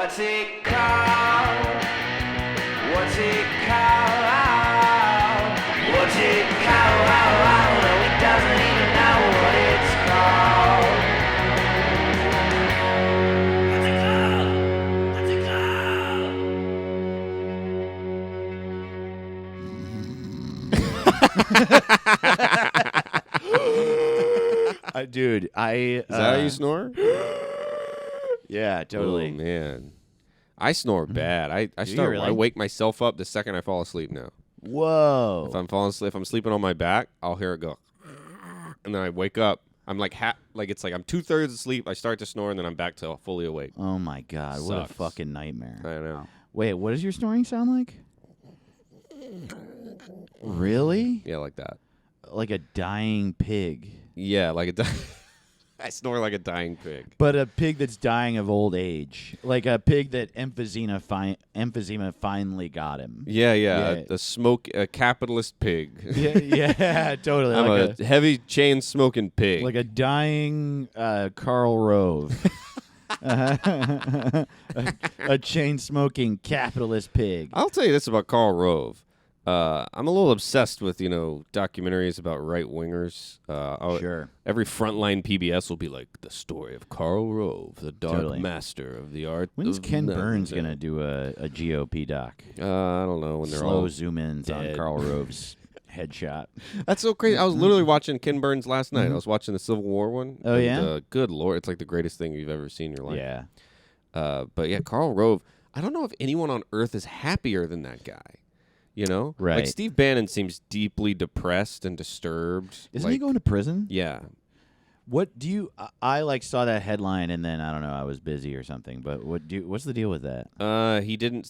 What's it called? What's it called? What's it called? No, he doesn't even know what it's called. What's it called? Dude, Is that how you snore? Yeah, totally. Oh, man. I snore bad. I really? wake myself up the second I fall asleep now. Whoa. If I'm sleeping on my back, I'll hear it go. And then I wake up. I'm like it's like I'm 2/3 asleep. I start to snore and then I'm back to fully awake. Oh my God, what a Sucks. fucking nightmare. I know. Wait, what does your snoring sound like? Really? Yeah, like that. Like a dying pig. Yeah, like I snore like a dying pig. But a pig that's dying of old age. Like a pig that emphysema finally got him. Yeah. Yeah. A capitalist pig. Yeah, totally. I'm like a heavy chain smoking pig. like a dying Karl Rove. a chain smoking capitalist pig. I'll tell you this about Karl Rove. I'm a little obsessed with, documentaries about right-wingers. Sure. Every frontline PBS will be like, the story of Karl Rove, the dark Totally. master of the art. When's of Ken nothing." Burns going to do a GOP doc? I don't know. When they're Slow all zoom-ins on dead. Karl Rove's headshot. That's so crazy. I was literally watching Ken Burns last night. I was watching the Civil War one. Oh, and, yeah? good Lord. It's like the greatest thing you've ever seen in your life. Yeah. But yeah, Karl Rove, I don't know if anyone on earth is happier than that guy. Like Right. Steve Bannon seems deeply depressed and disturbed. Isn't he going to prison? Yeah. What do you? I saw that headline and then I don't know. I was busy or something. But what's the deal with that? He didn't.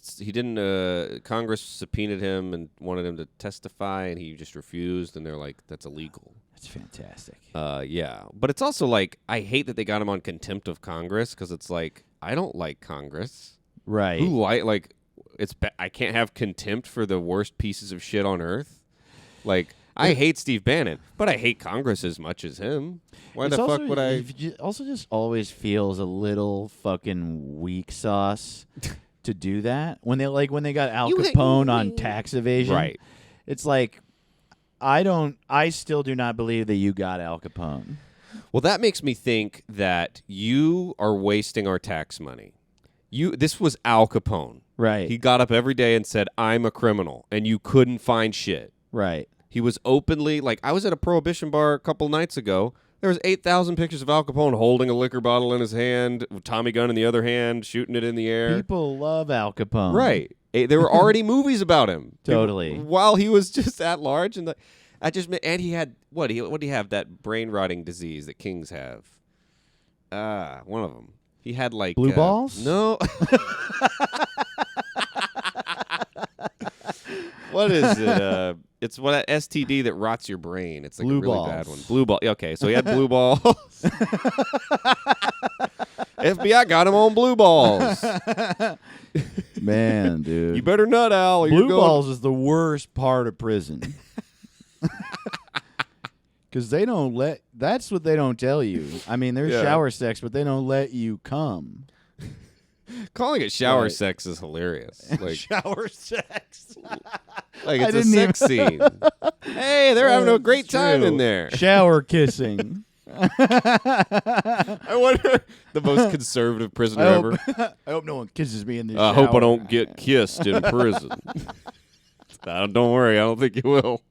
Congress subpoenaed him and wanted him to testify, and he just refused. And they're like, "That's illegal." That's fantastic. Yeah, but it's also like I hate that they got him on contempt of Congress because it's like I don't like Congress. Right. Who I can't have contempt for the worst pieces of shit on earth. Like I hate Steve Bannon, but I hate Congress as much as him. Why It's the also, fuck would I? It also just always feels a little fucking weak sauce to do that when they got Al Capone on tax evasion. Right. It's like I still do not believe that you got Al Capone. Well, that makes me think that you are wasting our tax money. This was Al Capone. Right. He got up every day and said, "I'm a criminal," and you couldn't find shit. Right. He was openly I was at a prohibition bar a couple nights ago. There was 8,000 pictures of Al Capone holding a liquor bottle in his hand, with Tommy gun in the other hand, shooting it in the air. People love Al Capone. Right. There were already movies about him. Totally. While he was just at large, and he had what do you have, that brain rotting disease that kings have? One of them. He had Blue balls? No. What is it? It's what STD that rots your brain. It's like Blue a really balls. bad one. Blue ball. Okay, so he had blue balls. FBI got him on blue balls. Man, dude. You better nut, Al. Or you're Blue going- balls is the worst part of prison. Because they don't that's what they don't tell you. I mean, there's Yeah. shower sex, but they don't let you come. Calling it shower Right. sex is hilarious. Like, Shower sex. like I it's a didn't sex scene. Hey, they're having a That's great time true. in there. Shower kissing. I wonder the most conservative prisoner ever. I hope no one kisses me in the I shower. hope I don't get kissed in prison. Don't worry, I don't think you will.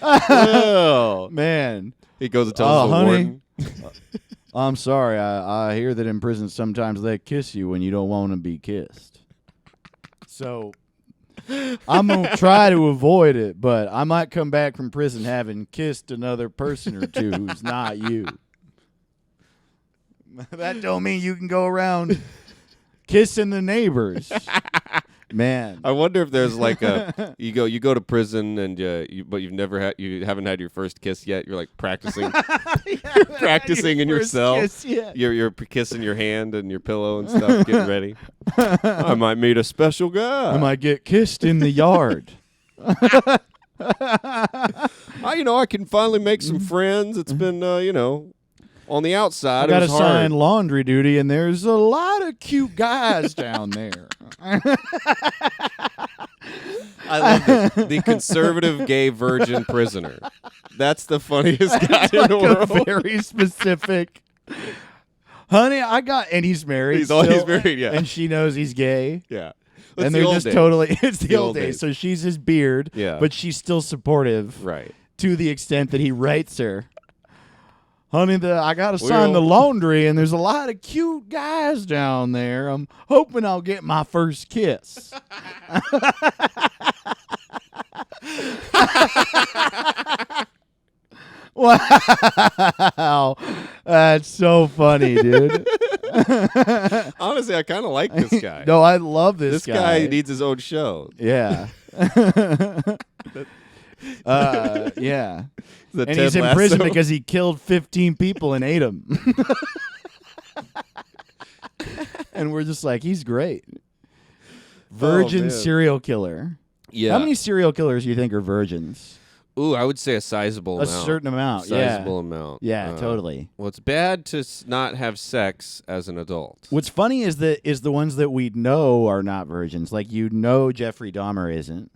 Well, Man, he goes and tells the honey. warden. I'm sorry. I hear that in prison sometimes they kiss you when you don't want to be kissed. So I'm going to try to avoid it, but I might come back from prison having kissed another person or two who's not you. That don't mean you can go around kissing the neighbors. Man. I wonder if there's like a you go to prison and but you haven't had your first kiss yet. You're like practicing, practicing in your cell. Kiss, yeah. You're kissing your hand and your pillow and stuff, getting ready. I might meet a special guy. I might get kissed in the yard. I can finally make some friends. It's been On the outside, I got to it was hard. sign laundry duty, and there's a lot of cute guys down there. I love this. The conservative gay virgin prisoner. That's the funniest guy in the Like a world. very specific. Honey, and he's married. He's always still, married, yeah. And she knows he's gay. Yeah. And they're just totally, it's the old days. days. So she's his beard, Yeah. but she's still supportive Right. to the extent that he writes her, honey, I got to sign the Well- laundry, and there's a lot of cute guys down there. I'm hoping I'll get my first kiss. Wow. That's so funny, dude. Honestly, I kind of like this guy. No, I love this This guy needs his own show. Yeah. Yeah. The And Ted he's in Lasso. prison because he killed 15 people and ate them. And we're just like, he's great. Virgin man. serial killer. Yeah. How many serial killers do you think are virgins? Ooh, I would say a sizable A amount. certain amount. Sizable amount. Yeah, totally. Well, it's bad to not have sex as an adult. What's funny is the ones that we know are not virgins. Like, Jeffrey Dahmer isn't.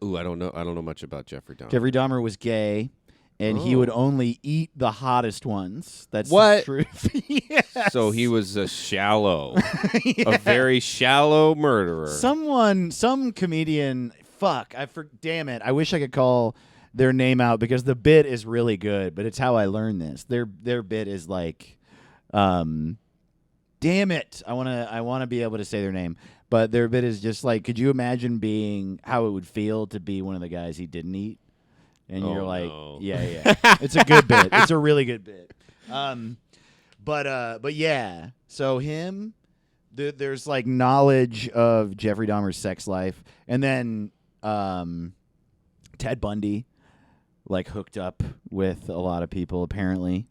Ooh, I don't know much about Jeffrey Dahmer. Jeffrey Dahmer was gay, and he Oh. would only eat the hottest ones. That's What? the truth. Yes. So he was a a very shallow murderer. Some comedian. Fuck, damn it. I wish I could call their name out because the bit is really good, but it's how I learned this. Their bit is like, damn it. I wanna be able to say their name, but their bit is just like, could you imagine how it would feel to be one of the guys he didn't eat? And you're Oh, like, no. yeah. It's a good bit. It's a really good bit. But yeah. So him, there's like knowledge of Jeffrey Dahmer's sex life, and then Ted Bundy, like, hooked up with a lot of people apparently.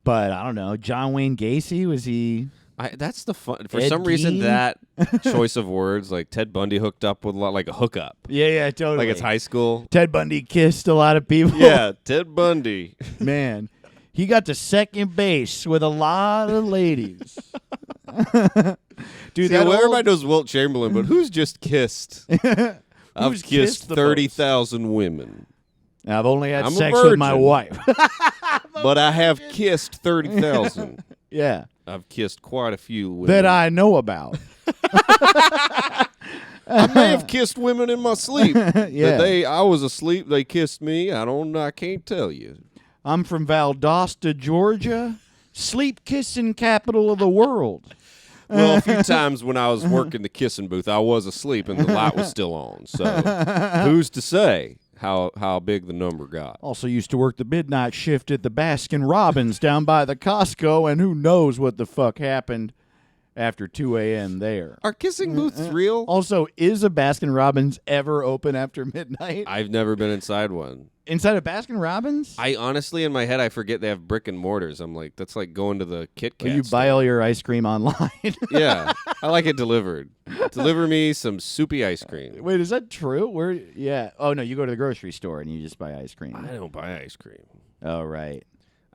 But I don't know. John Wayne Gacy, was he? That's the fun. For Ed some reason, Gein? that choice of words, like Ted Bundy hooked up with a lot, like a hookup. Yeah, totally. Like it's high school. Ted Bundy kissed a lot of people. Yeah, Ted Bundy. Man, he got to second base with a lot of ladies. Dude, See, everybody knows Wilt Chamberlain, but who's just kissed? I've Who's kissed kissed the 30,000 women, I've only had I'm a sex with my virgin. wife. but I have kissed 30,000. Yeah, I've kissed quite a few women. that I know about. I may have kissed women in my sleep. Yeah. I was asleep. They kissed me. I can't tell you. I'm from Valdosta, Georgia, sleep kissing capital of the world. Well, a few times when I was working the kissing booth, I was asleep and the light was still on. So who's to say how big the number got? Also used to work the midnight shift at the Baskin Robbins down by the Costco, and who knows what the fuck happened after 2 a.m. there. Are kissing booths real? Also, is a Baskin Robbins ever open after midnight? I've never been inside one. Inside a Baskin Robbins? I honestly, in my head, I forget they have brick and mortars. I'm like, that's like going to the Kit Kat Or you store. buy all your ice cream online. Yeah, I like it delivered. Deliver me some soupy ice cream. Wait, is that true? Where? Yeah. Oh no, you go to the grocery store and you just buy ice cream. I don't buy ice cream. Oh right.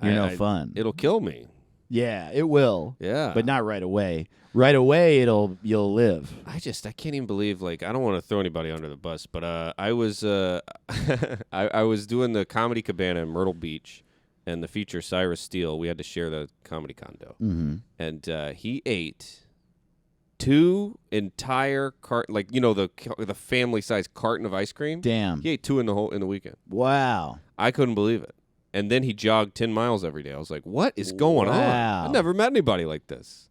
You're no fun. It'll kill me. Yeah, it will. Yeah. But not right away. Right away, you'll live. I can't even believe, like, I don't want to throw anybody under the bus, but I was I was doing the Comedy Cabana in Myrtle Beach, and the feature Cyrus Steele. We had to share the comedy condo, and he ate 2 entire like the family size carton of ice cream. Damn. He ate 2 in the weekend. Wow. I couldn't believe it. And then he jogged 10 miles every day. I was like, what is going on? Wow. I've never met anybody like this.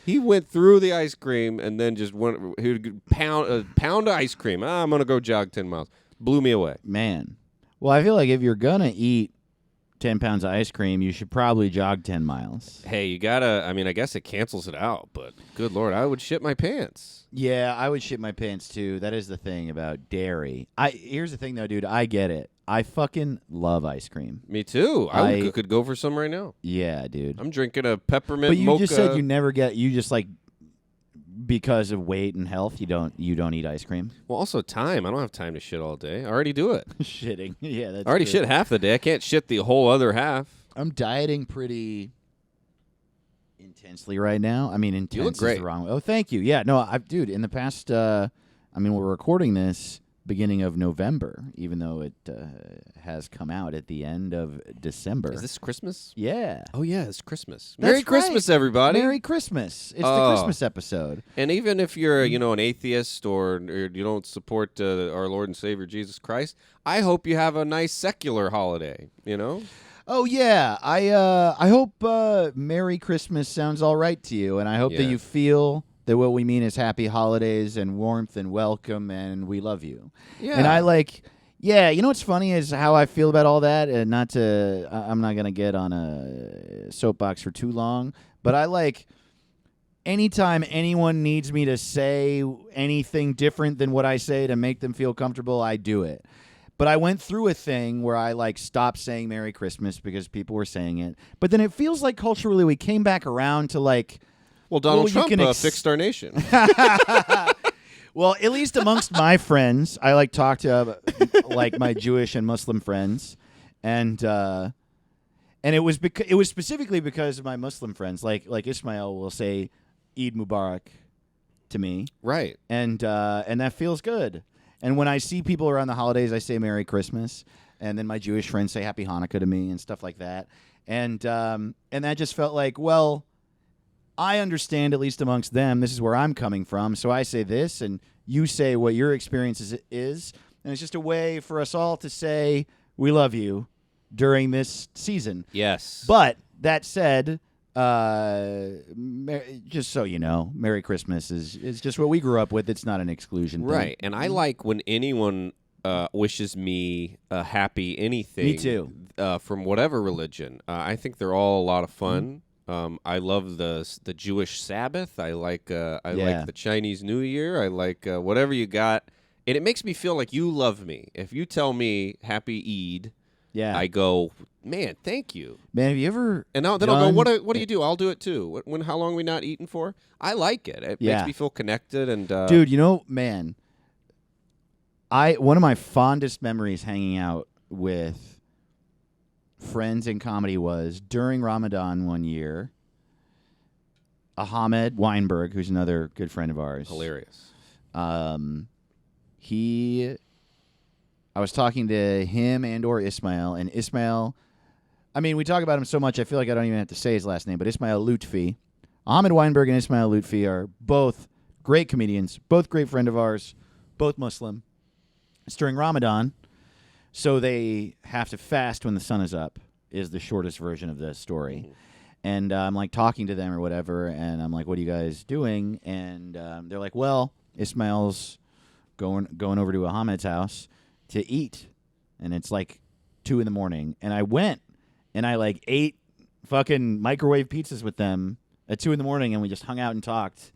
He went through the ice cream and then just went. He would pound of ice cream. I'm gonna go jog 10 miles. Blew me away. Man. Well, I feel like if you're gonna eat 10 pounds of ice cream, you should probably jog 10 miles. Hey, you gotta. I mean, I guess it cancels it out, but good Lord, I would shit my pants. Yeah, I would shit my pants too. That is the thing about dairy. Here's the thing though, dude. I get it. I fucking love ice cream. Me too. I could go for some right now. Yeah, dude. I'm drinking a peppermint But you mocha. just said you never get. You just like because of weight and health. You don't eat ice cream. Well, also time. I don't have time to shit all day. I already do it. Shitting. Yeah, that's I already true. shit half the day. I can't shit the whole other half. I'm dieting pretty intensely right now. I mean, intense You look is great. the wrong way. Oh, thank you. Yeah, no, dude, in the past, I mean, we're recording this beginning of November, even though it has come out at the end of December. Is this Christmas? Yeah. Oh yeah, it's Christmas. That's Merry Christmas, right. everybody. Merry Christmas. It's the Oh. Christmas episode. And even if you're, an atheist or you don't support our Lord and Savior Jesus Christ, I hope you have a nice secular holiday. Oh yeah, I hope Merry Christmas sounds all right to you, and I hope that Yeah. you feel that what we mean is happy holidays and warmth and welcome, and we love you. Yeah. And I you know what's funny is how I feel about all that, and I'm not gonna get on a soapbox for too long, but anytime anyone needs me to say anything different than what I say to make them feel comfortable, I do it. But I went through a thing where I stopped saying Merry Christmas because people were saying it. But then it feels like culturally we came back around to Well, Donald you Trump can fixed our nation. well, at least amongst my friends, I talk to my Jewish and Muslim friends, and it was specifically because of my Muslim friends. Like Ismail will say Eid Mubarak to me, Right. and that feels good. And when I see people around the holidays, I say Merry Christmas, and then my Jewish friends say Happy Hanukkah to me and stuff like that. And that just felt like, well, I understand, at least amongst them, this is where I'm coming from. So I say this, and you say what your experience is, and it's just a way for us all to say we love you during this season. Yes. But that said, just so you know, Merry Christmas is just what we grew up with. It's not an exclusion thing. Right. And I like when anyone wishes me a happy anything. Me too. From whatever religion. I think they're all a lot of fun. I love the Jewish Sabbath. I like the Chinese New Year. I like whatever you got. And it makes me feel like you love me. If you tell me Happy Eid, Yeah. I go, man, thank you. Man, have you ever And then I'll go, what do you do? I'll do it too. How long are we not eating for? I like it. It Yeah. makes me feel connected. And Dude, man, one of my fondest memories hanging out with friends in comedy was during Ramadan one year. Ahmed Weinberg, who's another good friend of ours, hilarious. I was talking to him or Ismail, and Ismail, I mean, we talk about him so much, I feel like I don't even have to say his last name, but Ismail Lutfi. Ahmed Weinberg and Ismail Lutfi are both great comedians, both great friend of ours, both Muslim. It's during Ramadan, so they have to fast when the sun is up, is the shortest version of the story. Mm-hmm. And I'm talking to them or whatever, and I'm like, what are you guys doing? And they're like, well, Ismail's going over to Ahmed's house to eat, and it's 2 a.m. And I went and I ate fucking microwave pizzas with them at 2 a.m. and we just hung out and talked.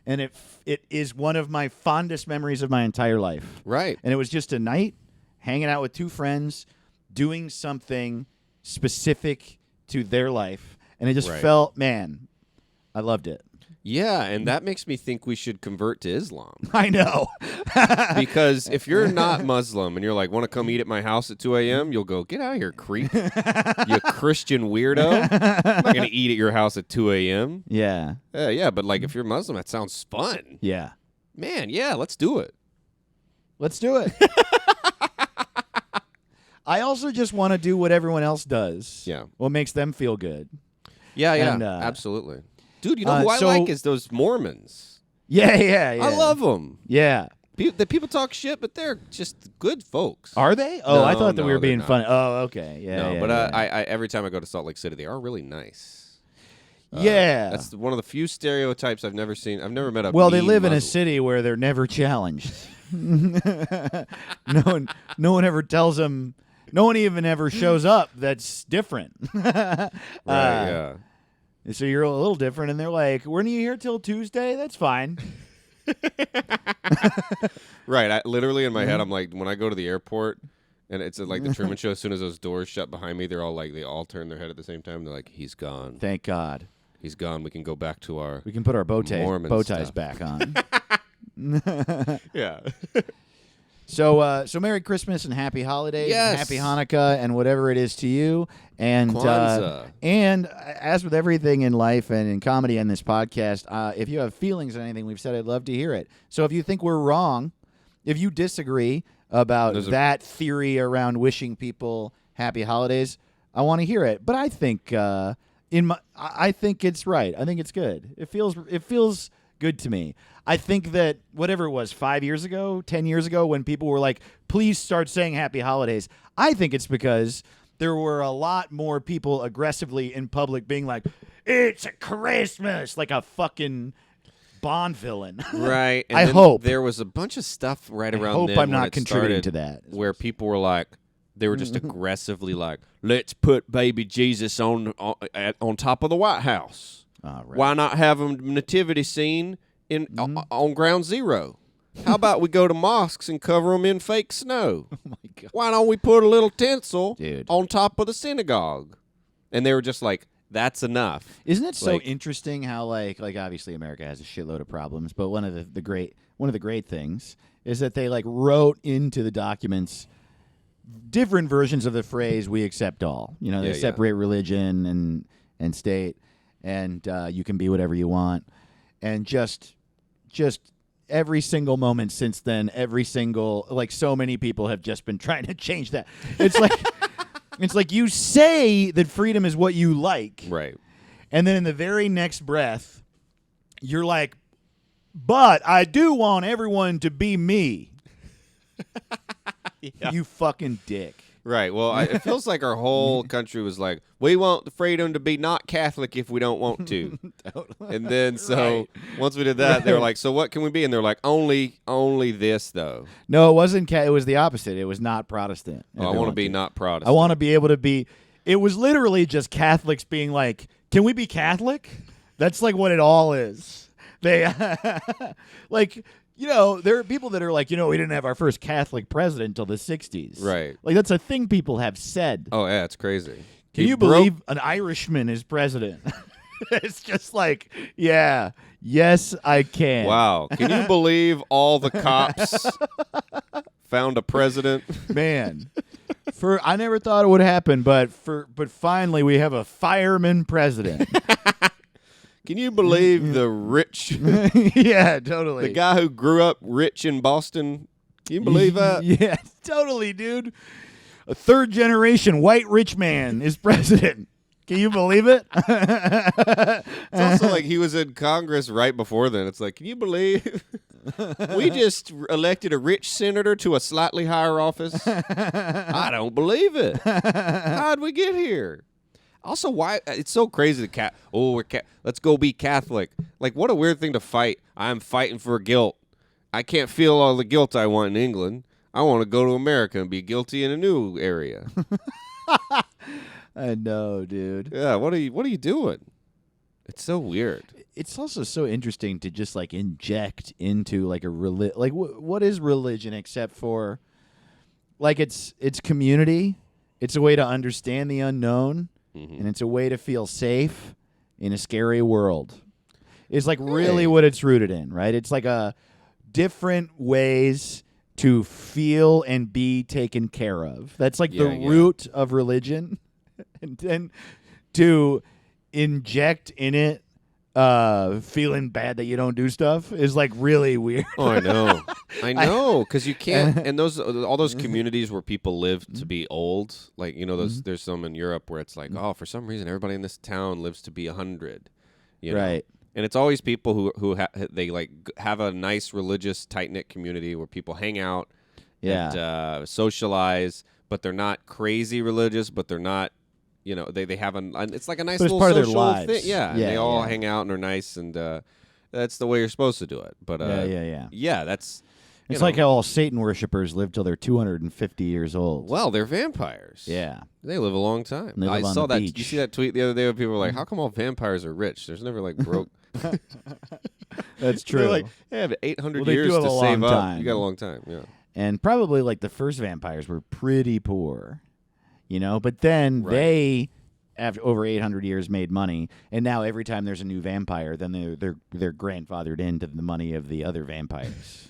And it is one of my fondest memories of my entire life. Right. And it was just a night hanging out with two friends, doing something specific to their life, and it just Right. felt, man, I loved it. Yeah, and that makes me think we should convert to Islam. I know. Because if you're not Muslim and you're like, want to come eat at my house at 2 a.m., you'll go, get out of here, creep. You Christian weirdo. I'm not going to eat at your house at 2 a.m. Yeah. Yeah, but if you're Muslim, that sounds fun. Yeah. Man, yeah, let's do it. Let's do it. I also just want to do what everyone else does. Yeah. What makes them feel good. Yeah, And, absolutely. Dude, you know who I so- like is those Mormons. Yeah, yeah, yeah. I love them. Yeah. The people talk shit, but they're just good folks. Are they? Oh, I No, thought that we no, were being they're not. funny. Oh, okay. Yeah. No, yeah, but yeah. I every time I go to Salt Lake City, they are really nice. Yeah. That's one of the few stereotypes I've never seen. I've never met a Well, they mean live in a Muslim. city where they're never challenged. No one ever tells them. No one even ever shows up. That's different. Right, yeah. So you're a little different, and they're like, "Weren't you here till Tuesday? That's fine." Right. I literally in my head, I'm like, when I go to the airport, and it's like the Truman Show. As soon as those doors shut behind me, they're all like, they all turn their head at the same time. They're like, he's gone. Thank God. He's gone. We can go back to our. We can put our bow ties Mormon bow ties stuff. back on. Yeah. So Merry Christmas and Happy Holidays, and Yes. Happy Hanukkah, and whatever it is to you. And Kwanzaa. and as with everything in life and in comedy and this podcast, if you have feelings on anything we've said, I'd love to hear it. So if you think we're wrong, if you disagree about that theory around wishing people Happy Holidays, I want to hear it. But I think I think it's right. I think it's good. It feels good to me. I think that whatever it was 5 years ago, 10 years ago, when people were like, please start saying Happy Holidays, I think it's because there were a lot more people aggressively in public being like, it's a Christmas, like a fucking Bond villain. Right. And I then hope. there was a bunch of stuff right around hope then I'm when not it contributing started to that. where people were like, they were just aggressively like, let's put baby Jesus on top of the White House. Right. Why not have a nativity scene on ground zero? How about we go to mosques and cover them in fake snow? Oh my God. Why don't we put a little tinsel Dude. on top of the synagogue? And they were just like, that's enough. Isn't it so Like- interesting how like obviously America has a shitload of problems, but one of the great things is that they like wrote into the documents different versions of the phrase "we accept all." You know, they Yeah, yeah. separate religion and state, and you can be whatever you want, and just every single moment since then, so many people have just been trying to change that. It's like it's like you say that freedom is what you like, Right. and then in the very next breath, you're like, but I do want everyone to be me. You fucking dick. Right. Well, it feels like our whole country was like, we want the freedom to be not Catholic if we don't want to. And then once we did that, they were like, so what can we be? And they're like, only this though. No, it wasn't. It was the opposite. It was not Protestant. Oh, I want to be not Protestant. I want to be able to be. It was literally just Catholics being like, can we be Catholic? That's like what it all is. They like. You know, there are people that are like, we didn't have our first Catholic president until the 60s. Right. Like, that's a thing people have said. Oh, yeah, it's crazy. Can you believe an Irishman is president? It's just like, yeah, yes, I can. Wow. Can you believe all the cops found a president? Man. I never thought it would happen, but finally we have a fireman president. Can you believe the rich, Yeah, totally. the guy who grew up rich in Boston? Can you believe that? Yeah, totally, dude. A third generation white rich man is president. Can you believe it? It's also like he was in Congress right before then. It's like, can you believe we just elected a rich senator to a slightly higher office? I don't believe it. How'd we get here? Also, why it's so crazy that let's go be Catholic. Like, what a weird thing to fight. I'm fighting for guilt. I can't feel all the guilt I want in England. I want to go to America and be guilty in a new area. I know, dude. Yeah, what are you doing? It's so weird. It's also so interesting to just like inject into like a what is religion except for like it's community. It's a way to understand the unknown. And it's a way to feel safe in a scary world. It's like really what it's rooted in, right? It's like a different ways to feel and be taken care of. That's like the root of religion. And then to inject in it feeling bad that you don't do stuff is like really weird. Oh, I know. I know, because you can't. And all those communities where people live to be old, like there's some in Europe where it's like, oh, for some reason everybody in this town lives to be 100, right? And it's always people who they like have a nice religious tight knit community where people hang out, and socialize, but they're not crazy religious, but they're not. They have it's like a nice little part of their social lives. thing. Yeah, and they all hang out and are nice, and that's the way you're supposed to do it. But yeah, that's. It's like how all Satan worshippers live till they're 250 years old. Well, they're vampires. Yeah. They live a long time. They live I on saw the that. beach. Did you see that tweet the other day where people were like, how come all vampires are rich? There's never like broke. That's true. They're like, they have 800 they years do have to a save long up. time. You got a long time, yeah. And probably like the first vampires were pretty poor, but then they, after over 800 years, made money, and now every time there's a new vampire, then they're grandfathered into the money of the other vampires.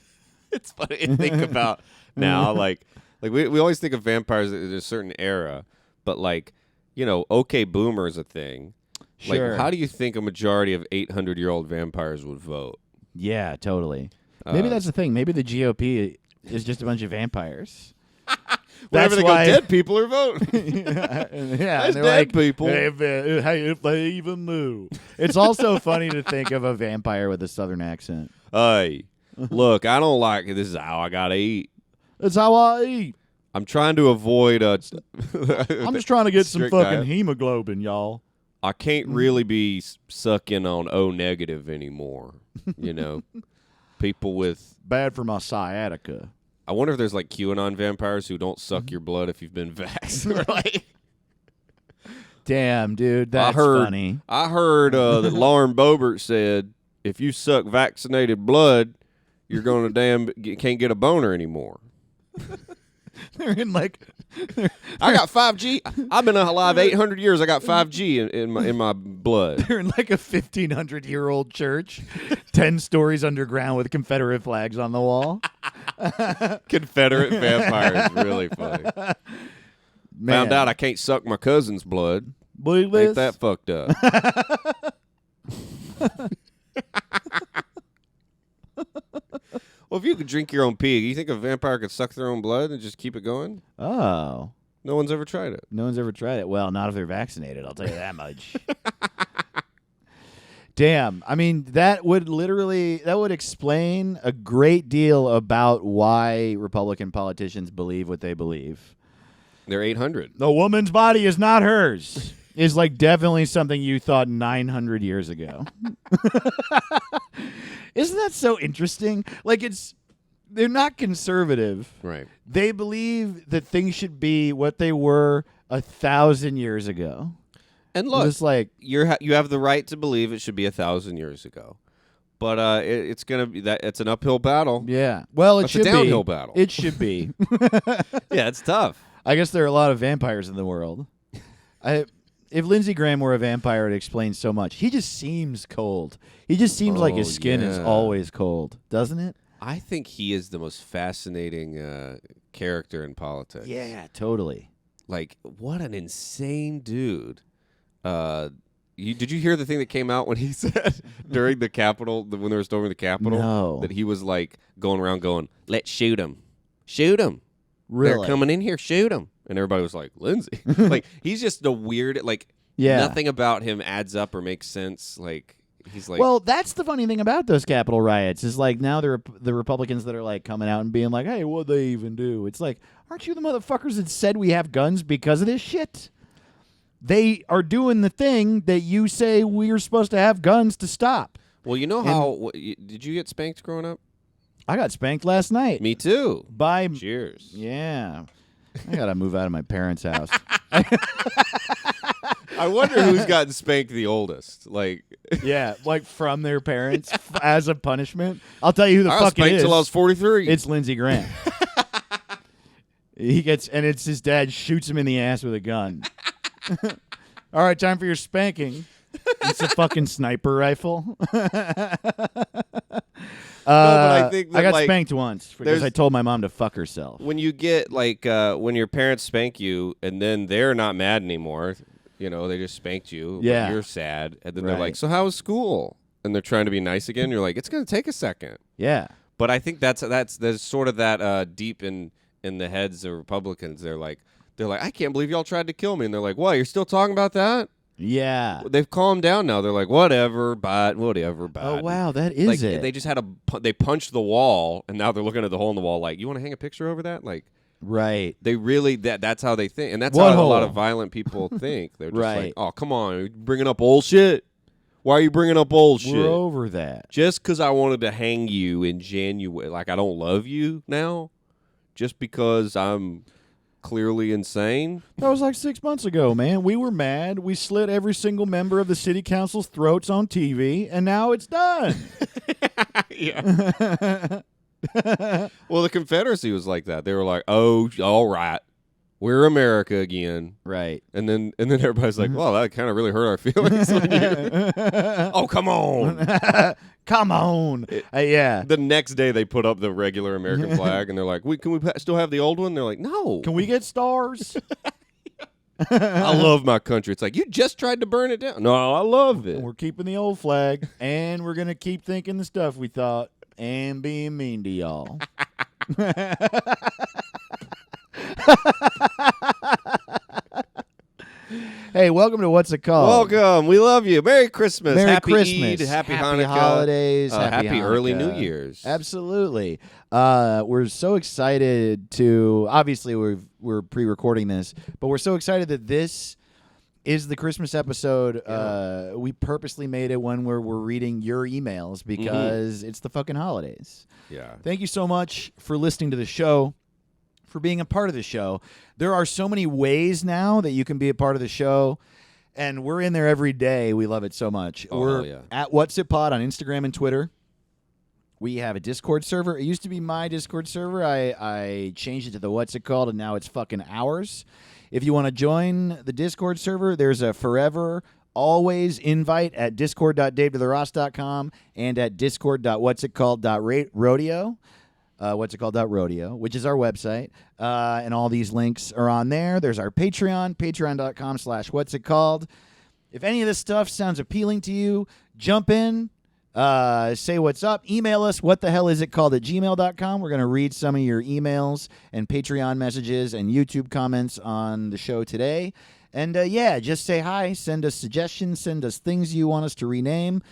It's funny to think about now. Like we always think of vampires in a certain era, but like, OK Boomer is a thing. Sure. Like, how do you think a majority of 800-year-old vampires would vote? Yeah, totally. Maybe that's the thing. Maybe the GOP is just a bunch of vampires. Whenever they why- go, dead people are voting. yeah, and That's they're dead like, people. Hey, if they even knew. It's also funny to think of a vampire with a southern accent. Hey, look, I don't like it. This is how I gotta eat. That's how I eat. I'm trying to avoid I'm just trying to get some strict fucking diet. hemoglobin, y'all. I can't really be sucking on O negative anymore. People with. Bad for my sciatica. I wonder if there's like QAnon vampires who don't suck your blood if you've been vaxxed. Like, Damn, dude, that's heard- funny. I heard that Lauren Boebert said if you suck vaccinated blood, you're gonna can't get a boner anymore. They're in like, I got 5G. I've been alive 800 years. I got 5G in my blood. they're in like a 1,500-year-old church, 10 stories underground with Confederate flags on the wall. Confederate vampire is really funny. Man, Found out I can't suck my cousin's blood. believe Ain't this? that fucked up? Well, if you could drink your own pee, you think a vampire could suck their own blood and just keep it going? Oh. No one's ever tried it. No one's ever tried it. Well, not if they're vaccinated, I'll tell you that much. Damn. I mean, that would explain a great deal about why Republican politicians believe what they believe. They're 800. The woman's body is not hers. Is like definitely something you thought 900 years ago. Isn't that so interesting? Like they're not conservative. Right. They believe that things should be what they were 1,000 years ago. And look, It's like, you have the right to believe it should be 1,000 years ago, but it's gonna be that it's an uphill battle. yeah. Well, it That's a should downhill be. battle. It should be. Yeah, it's tough. I guess there are a lot of vampires in the world. If Lindsey Graham were a vampire, it explains so much. He just seems cold. He just seems like his skin is yeah. always cold, doesn't it? I think he is the most fascinating character in politics. Yeah, totally. Like, what an insane dude. Did you hear the thing that came out when he said during the Capitol, when they were storming the Capitol, No. that he was like going around going, "Let's shoot him, shoot him, Really? they're coming in here, shoot him," and everybody was like, "Lindsey," like he's just the weird, like Yeah. nothing about him adds up or makes sense. Like he's like, Well, that's the funny thing about those Capitol riots is like now the Republicans that are like coming out and being like, "Hey, what'd they even do?" It's like, aren't you the motherfuckers that said we have guns because of this shit? They are doing the thing that you say we're supposed to have guns to stop. well, you know how? Did you get spanked growing up? I got spanked last night Me too. by Cheers. yeah. I gotta move out of my parents' house. I wonder who's gotten spanked the oldest. Like, Yeah, like from their parents as a punishment. I'll tell you who the I fuck was it spanked is. till I was 43. It's Lindsey Graham. It's his dad shoots him in the ass with a gun. All right, time for your spanking. It's a fucking sniper rifle. I think that, I got like, spanked once because there's- I told my mom to fuck herself. when you get like when your parents spank you and then they're not mad anymore, they just spanked you. but Yeah. you're sad, and then they're Right. like, "So how was school?" And they're trying to be nice again. You're like, "It's gonna take a second." Yeah. But I think there's sort of that deep in the heads of Republicans. They're like, "I can't believe y'all tried to kill me," and they're like, "What? You're still talking about that?" Yeah. They've calmed down now. They're like, "Whatever, whatever, Biden." Oh, wow, that is Like it. they just had they punched the wall, and now they're looking at the hole in the wall. Like, you want to hang a picture over that? Like, Right. they really that's how they think, and that's What how a lot hole? of violent people think. They're just Right. like, "Oh, come on, you're bringing up old shit. Why are you bringing up old shit? We're over that. Just because I wanted to hang you in January, like I don't love you now, just because I'm clearly insane." That was like 6 months ago, man. We were mad. We slit every single member of the city council's throats on TV, and now it's done. Yeah. Well, the Confederacy was like that. They were like, "Oh, all right, we're America again. Right. And then everybody's like, well, that kind of really hurt our feelings. Oh, come on. Come on. Yeah. The next day they put up the regular American flag and they're like, can we still have the old one? They're like, no. Can we get stars? I love my country. It's like, you just tried to burn it down. No, I love it. We're keeping the old flag, and we're going to keep thinking the stuff we thought and being mean to y'all. Hey, welcome to What's It Called? Welcome. We love you. Merry Christmas. Merry Happy Christmas. Eid. Happy Happy Hanukkah. holidays. Happy early New Hanukkah. Year's. Absolutely. We're so excited to. Obviously, we're pre-recording this, but we're so excited that this is the Christmas episode. Yeah. We purposely made it one where we're reading your emails because it's the fucking holidays. Yeah. Thank you so much for listening to the show, for being a part of the show. There are so many ways now that you can be a part of the show, and we're in there every day. We love it so much. Oh, we're hell yeah. at What's It Pod on Instagram and Twitter. We have a Discord server. It used to be my Discord server. I changed it to the What's It Called, and now it's fucking ours. If you want to join the Discord server, there's a forever, always invite at discord.davetotheross.com and at discord.whatsitcalled.rodeo. What's it called.rodeo, which is our website. And all these links are on there. There's our Patreon, patreon.com/whatsitcalled. If any of this stuff sounds appealing to you, jump in, say what's up, email us, whatthehellisitkalled@gmail.com. We're going to read some of your emails and Patreon messages and YouTube comments on the show today. And, just say hi, send us suggestions, send us things you want us to rename.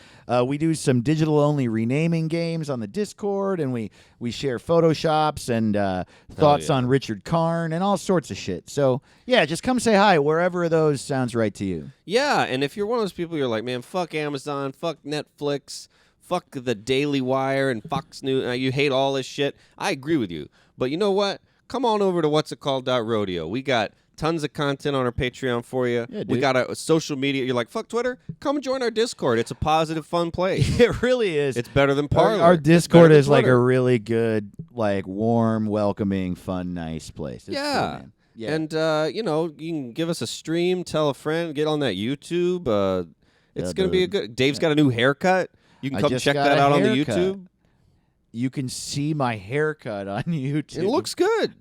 We do some digital-only renaming games on the Discord, and we share Photoshops and thoughts on Richard Karn and all sorts of shit. So, just come say hi wherever those sounds right to you. Yeah, and if you're one of those people, you're like, man, fuck Amazon, fuck Netflix, fuck the Daily Wire and Fox News, you hate all this shit, I agree with you. But you know what? Come on over to whatsitcalled.rodeo. We got tons of content on our Patreon for you. Yeah, dude. We got a social media. You're like, fuck Twitter? Come and join our Discord. It's a positive, fun place. It really is. It's better than Parler. Our It's Discord better than is like a Twitter. really good, like warm, welcoming, fun, nice place. It's Yeah. cool, man. Yeah. And, you can give us a stream, tell a friend, get on that YouTube. It's Yeah, going to be a dude. good. Dave's got a new haircut. You can I come just check got that a out on the haircut. YouTube. You can see my haircut on YouTube. It looks good.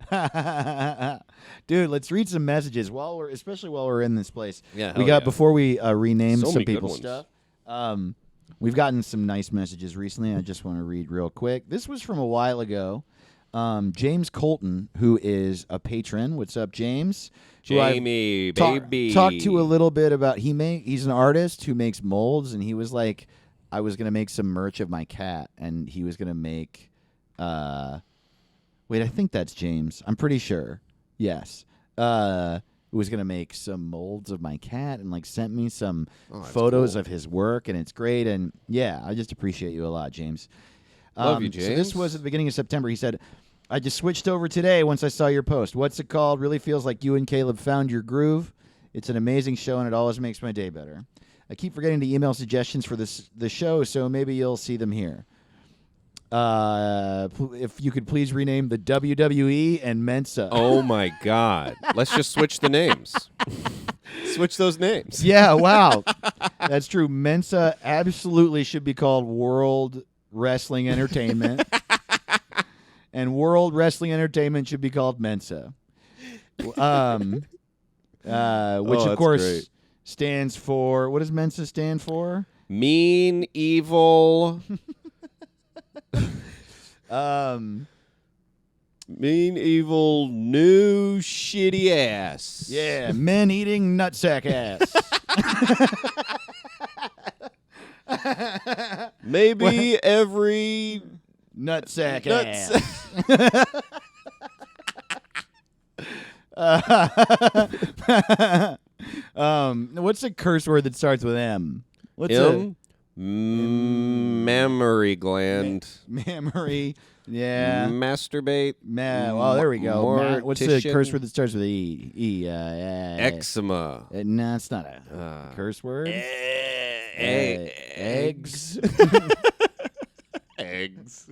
Dude, let's read some messages especially while we're in this place. Yeah, we hell got yeah. before we rename So some many good people's ones. stuff. We've gotten some nice messages recently. I just want to read real quick. This was from a while ago. James Colton, who is a patron. What's up, James? Who I've Jamie, baby. talked to a little bit about. He's an artist who makes molds, and he was like, I was gonna make some merch of my cat, and he was gonna make. Wait, I think that's James. I'm pretty sure. Yes. Was gonna make some molds of my cat and like sent me some that's photos cool. of his work, and it's great. And yeah, I just appreciate you a lot, James. Love you, So this James. was at the beginning of September. He said, I just switched over today once I saw your post. What's it called? Really feels like you and Caleb found your groove. It's an amazing show, and it always makes my day better. I keep forgetting to email suggestions for the show, so maybe you'll see them here. If you could please rename the WWE and Mensa. Oh my God! Let's just switch the names. Switch those names. Yeah, wow. That's true. Mensa absolutely should be called World Wrestling Entertainment. And World Wrestling Entertainment should be called Mensa. Which, of that's course, great. stands for... What does Mensa stand for? Mean, evil, mean, evil, new, shitty ass. Yeah, men eating nutsack ass. Maybe every Nutsack nuts. ass. What's a curse word that starts with M? What's M. Mammary gland. Mammary. Yeah. Masturbate. Well, there we go. What's the Mortician. curse word that starts with E? Eczema. No, it's not a curse word. Eggs. Eggs.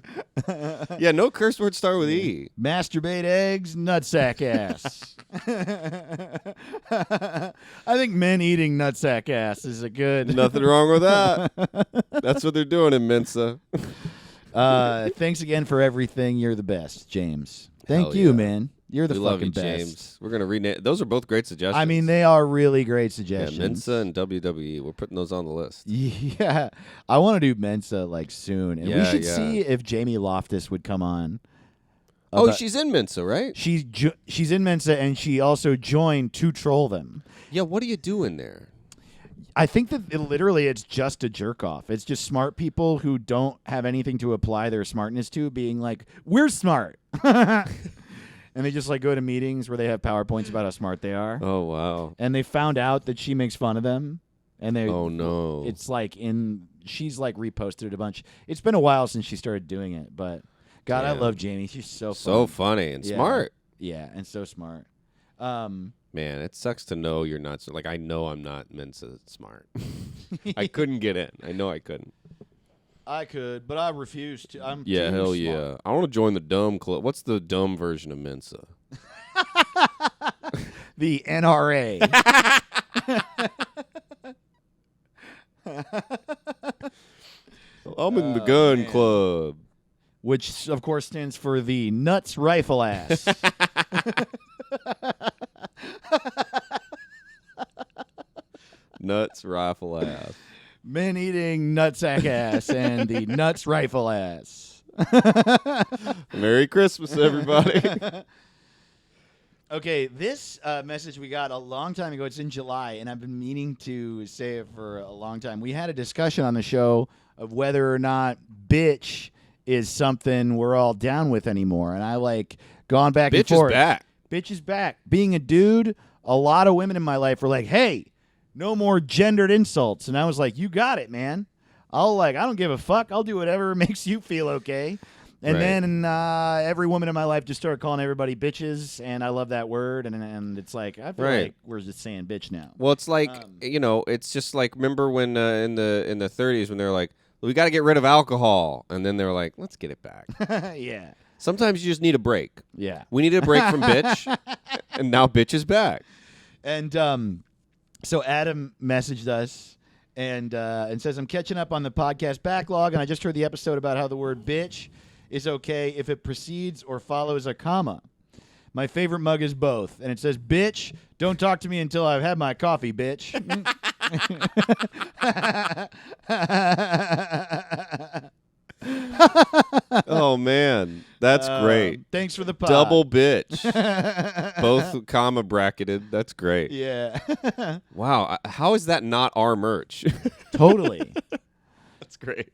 Yeah, no curse words start with E. Masturbate eggs, nutsack ass. I think men eating nutsack ass is a good. Nothing wrong with that. That's what they're doing in Mensa. Thanks again for everything. You're the best, James. Thank Hell you, yeah. man. You're the We fucking love you, best. James. We're gonna rename. Those are both great suggestions. I mean, they are really great yeah, suggestions. Mensa and WWE. We're putting those on the list. Yeah, I want to do Mensa like soon, and we Yeah, should yeah. see if Jamie Loftus would come on. Oh, But she's in Mensa, right? she's in Mensa, and she also joined to troll them. Yeah. What are you doing there? I think that it's just a jerk off. It's just smart people who don't have anything to apply their smartness to, being like, "We're smart," and they just like go to meetings where they have PowerPoints about how smart they are. Oh wow. And they found out that she makes fun of them, and they. Oh no. It's like she's like reposted it a bunch. It's been a while since she started doing it, but God, I Damn. love Jamie. She's so so fun. funny and Yeah. smart. Yeah, and so smart. Man, it sucks to know you're not. Like I know I'm not Mensa smart. I couldn't get in. I know I couldn't. I could, but I refuse to. I'm Yeah, too hell smart. yeah. I want to join the dumb club. What's the dumb version of Mensa? The NRA. I'm in the gun man. club. Which, of course, stands for the Nuts Rifle Ass. Nuts rifle ass. Men eating nutsack ass and the Nuts Rifle Ass. Merry Christmas, everybody. Okay, this message we got a long time ago. It's in July, and I've been meaning to say it for a long time. We had a discussion on the show of whether or not bitch is something we're all down with anymore. And I like gone back and Bitch is forth. back. Bitch is back. Being a dude, a lot of women in my life were like, "Hey, no more gendered insults." And I was like, "You got it, man. I don't give a fuck. I'll do whatever makes you feel okay." And Right. then every woman in my life just started calling everybody bitches, and I love that word. And it's like I feel Right. like we're just saying bitch now. Well, it's like it's just like remember when in the 30s when they were like, we got to get rid of alcohol, and then they were like, let's get it back. Yeah, Sometimes you just need a break. yeah. We needed a break from bitch, and now bitch is back. And so Adam messaged us and says, "I'm catching up on the podcast backlog, and I just heard the episode about how the word bitch is okay if it precedes or follows a comma. My favorite mug is both." And it says, "Bitch, don't talk to me until I've had my coffee, bitch." Oh man, that's great. Thanks for the pod. Double bitch, both comma bracketed. That's great. Yeah. Wow, how is that not our merch? Totally. That's great.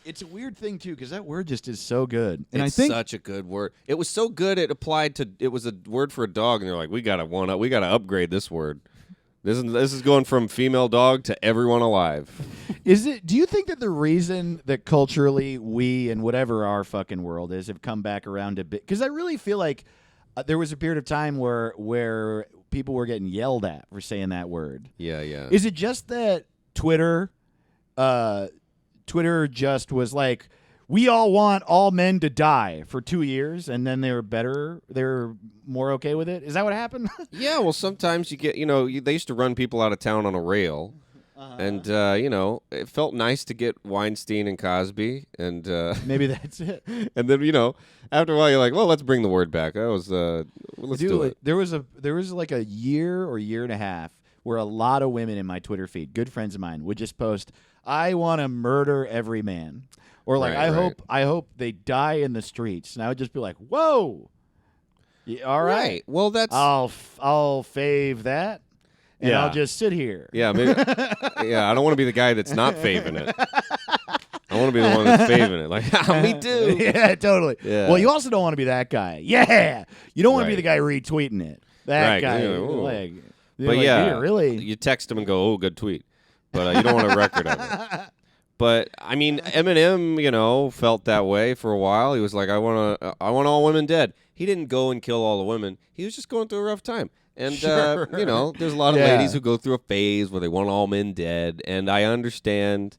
It's a weird thing too, because that word just is so good. And It's I think such a good word. It was so good it applied to. It was a word for a dog, and they're like, we gotta upgrade this word. This is going from female dog to everyone alive. do you think that the reason that culturally we and whatever our fucking world is have come back around a bit? Because I really feel like there was a period of time where people were getting yelled at for saying that word. Yeah. Is it just that Twitter just was like, we all want all men to die for 2 years, and then they were more okay with it? Is that what happened? Yeah, well, sometimes you get, they used to run people out of town on a rail. And, it felt nice to get Weinstein and Cosby. And Maybe that's it. and then, after a while, you're like, well, let's bring the word back. That was, let's do it. There was like a year or year and a half where a lot of women in my Twitter feed, good friends of mine, would just post, "I want to murder every man." Or like, Right, I hope they die in the streets. And I would just be like, whoa. Yeah, all right. Well, that's... I'll fave that. And Yeah. I'll just sit here. Yeah, maybe, yeah, I don't want to be the guy that's not faving it. I want to be the one that's faving it. Like, me too. Yeah, totally. Yeah. Well, you also don't want to be that guy. Yeah. You don't want to be Right. the guy retweeting it. That Right, guy. yeah, ooh. Like, But yeah, "Dude, really? you text him and go, "Oh, good tweet," but you don't want a record of it. But I mean, Eminem, felt that way for a while. He was like, "I want all women dead." He didn't go and kill all the women. He was just going through a rough time. And Sure. there's a lot of Yeah. ladies who go through a phase where they want all men dead, and I understand.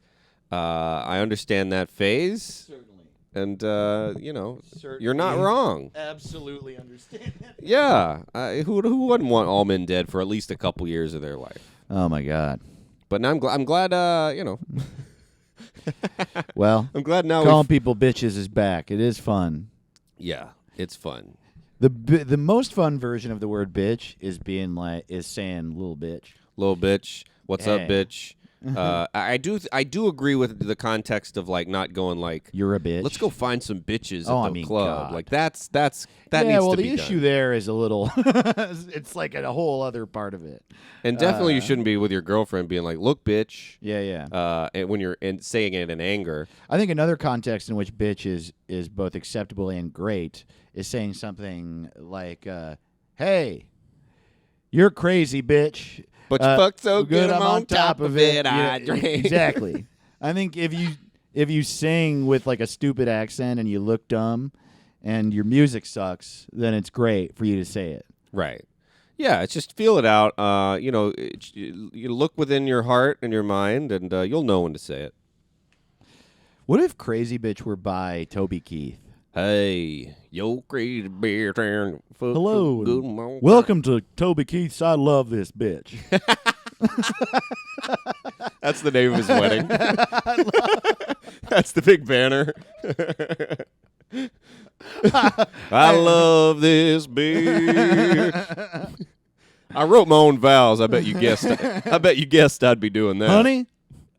I understand that phase. Certainly. and you know, Certainly. you're not wrong. Absolutely understand. Yeah, who wouldn't want all men dead for at least a couple years of their life? Oh my God. But now I'm glad. You know, Well, I'm glad now. calling people bitches is back. It is fun. Yeah, it's fun. The most fun version of the word bitch is saying little bitch. Little bitch, what's up, Hey. bitch? I do agree with the context of like not going like You're a bitch. let's go find some bitches Oh, at I the mean, club. God. Like that yeah, needs well, to the be issue done. there is a little. It's like a whole other part of it. And definitely you shouldn't be with your girlfriend being like, "Look, bitch." Yeah. And when you're saying it in anger. I think another context in which bitch is both acceptable and great is saying something like, "Hey, you're crazy, bitch." But you fucked so good, I'm on top of it. I Yeah, drink. exactly. I think if you sing with like a stupid accent and you look dumb, and your music sucks, then it's great for you to say it. Right. Yeah, it's just feel it out. You know, you look within your heart and your mind, and you'll know when to say it. What if "Crazy Bitch" were by Toby Keith? Hey, yo, crazy bitch. Hello, Good and morning. welcome to Toby Keith's "I Love This Bitch." That's the name of his wedding. That's the big banner. I love this bitch. I wrote my own vows. I bet you guessed I'd be doing that. Honey,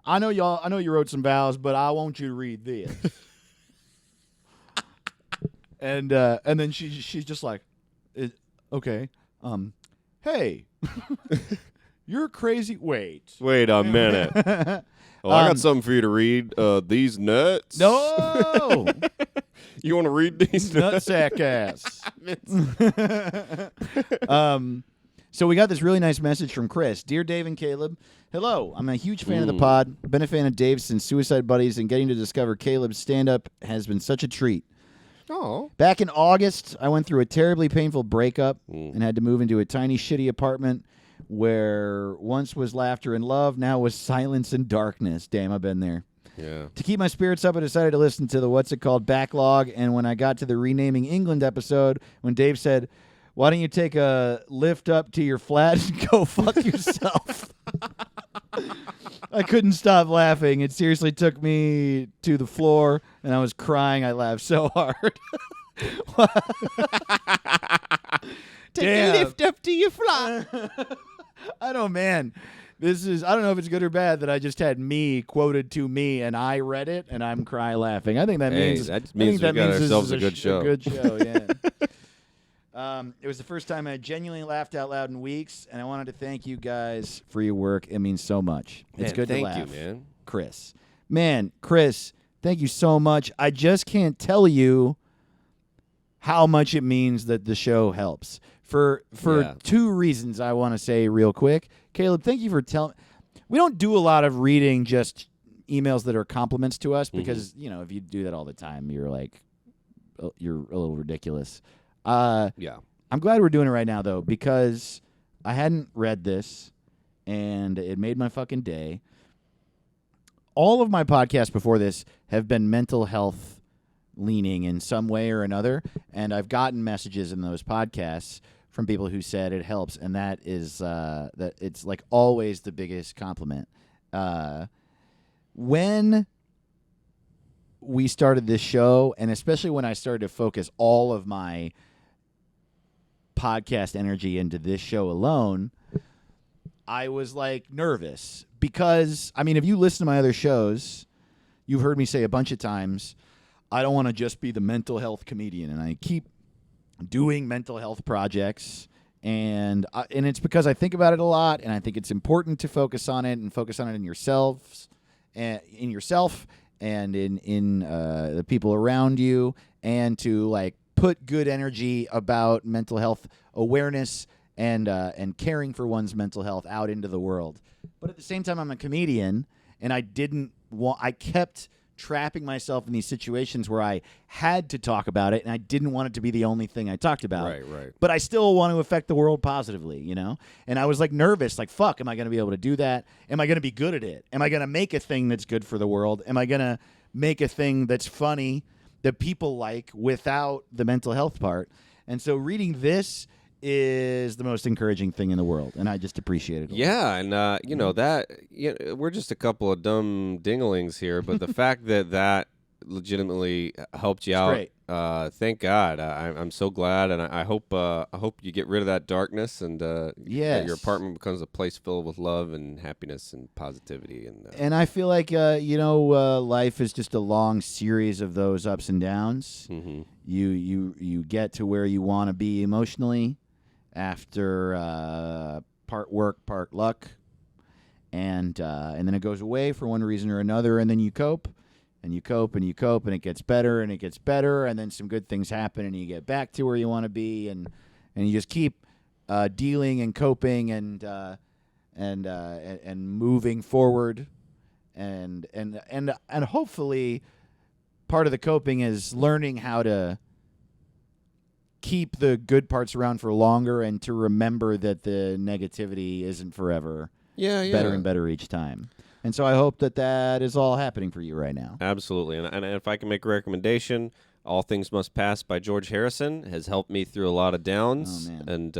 I know you wrote some vows, but I want you to read this. and then she's just like, okay, hey, you're crazy. Wait a minute. Oh, I got something for you to read. These nuts. No, You want to read these nutsack ass. So we got this really nice message from Chris. Dear Dave and Caleb, hello. I'm a huge fan of the pod. Been a fan of Dave since Suicide Buddies, and getting to discover Caleb's stand-up has been such a treat. Oh. Back in August, I went through a terribly painful breakup and had to move into a tiny, shitty apartment where once was laughter and love, now was silence and darkness. Damn, I've been there. Yeah. To keep my spirits up, I decided to listen to the What's It Called backlog, and when I got to the Renaming England episode, when Dave said, why don't you take a lift up to your flat and go fuck yourself? I couldn't stop laughing. It seriously took me to the floor, and I was crying. I laughed so hard. Take a lift up to your flat. I don't, man. I don't know if it's good or bad that I just had me quoted to me and I read it and I'm cry laughing. I think that Hey, means that means we got this ourselves is a good show. A good show, yeah. It was the first time I genuinely laughed out loud in weeks, and I wanted to thank you guys for your work. It means so much. It's Man, good to thank laugh. you, man. Chris. Man, Chris, thank you so much. I just can't tell you how much it means that the show helps. For Yeah. two reasons I want to say real quick. Caleb, thank you for telling. We don't do a lot of reading just emails that are compliments to us because, you know, if you do that all the time, you're a little ridiculous. Yeah. I'm glad we're doing it right now, though, because I hadn't read this, and it made my fucking day. All of my podcasts before this have been mental health leaning in some way or another, and I've gotten messages in those podcasts from people who said it helps, and that is that it's like always the biggest compliment. When we started this show, and especially when I started to focus all of my podcast energy into this show alone, I was like nervous because, I mean, if you listen to my other shows, you've heard me say a bunch of times, I don't want to just be the mental health comedian, and I keep doing mental health projects, and it's because I think about it a lot, and I think it's important to focus on it and focus on it in yourself and in the people around you, and to like put good energy about mental health awareness and caring for one's mental health out into the world. But at the same time, I'm a comedian, and I kept trapping myself in these situations where I had to talk about it, and I didn't want it to be the only thing I talked about. Right. But I still want to affect the world positively, you know? And I was like nervous, like, fuck, am I going to be able to do that? Am I going to be good at it? Am I going to make a thing that's good for the world? Am I going to make a thing that's funny that people like without the mental health part. And so reading this is the most encouraging thing in the world, and I just appreciate it. Yeah, and we're just a couple of dumb dinglings here, but the fact that legitimately helped you out, great. thank God. I'm so glad, and I hope you get rid of that darkness, and that Yes. your apartment becomes a place filled with love and happiness and positivity. And I feel like life is just a long series of those ups and downs. Mhm. You get to where you want to be emotionally after part work, part luck, and then it goes away for one reason or another, and then you cope. And you cope and you cope, and it gets better and it gets better, and then some good things happen, and you get back to where you want to be, and you just keep dealing and coping and moving forward, and hopefully, part of the coping is learning how to keep the good parts around for longer, and to remember that the negativity isn't forever. Yeah, Better and better each time. And so I hope that is all happening for you right now. Absolutely. And if I can make a recommendation, All Things Must Pass by George Harrison has helped me through a lot of downs. Oh, man. And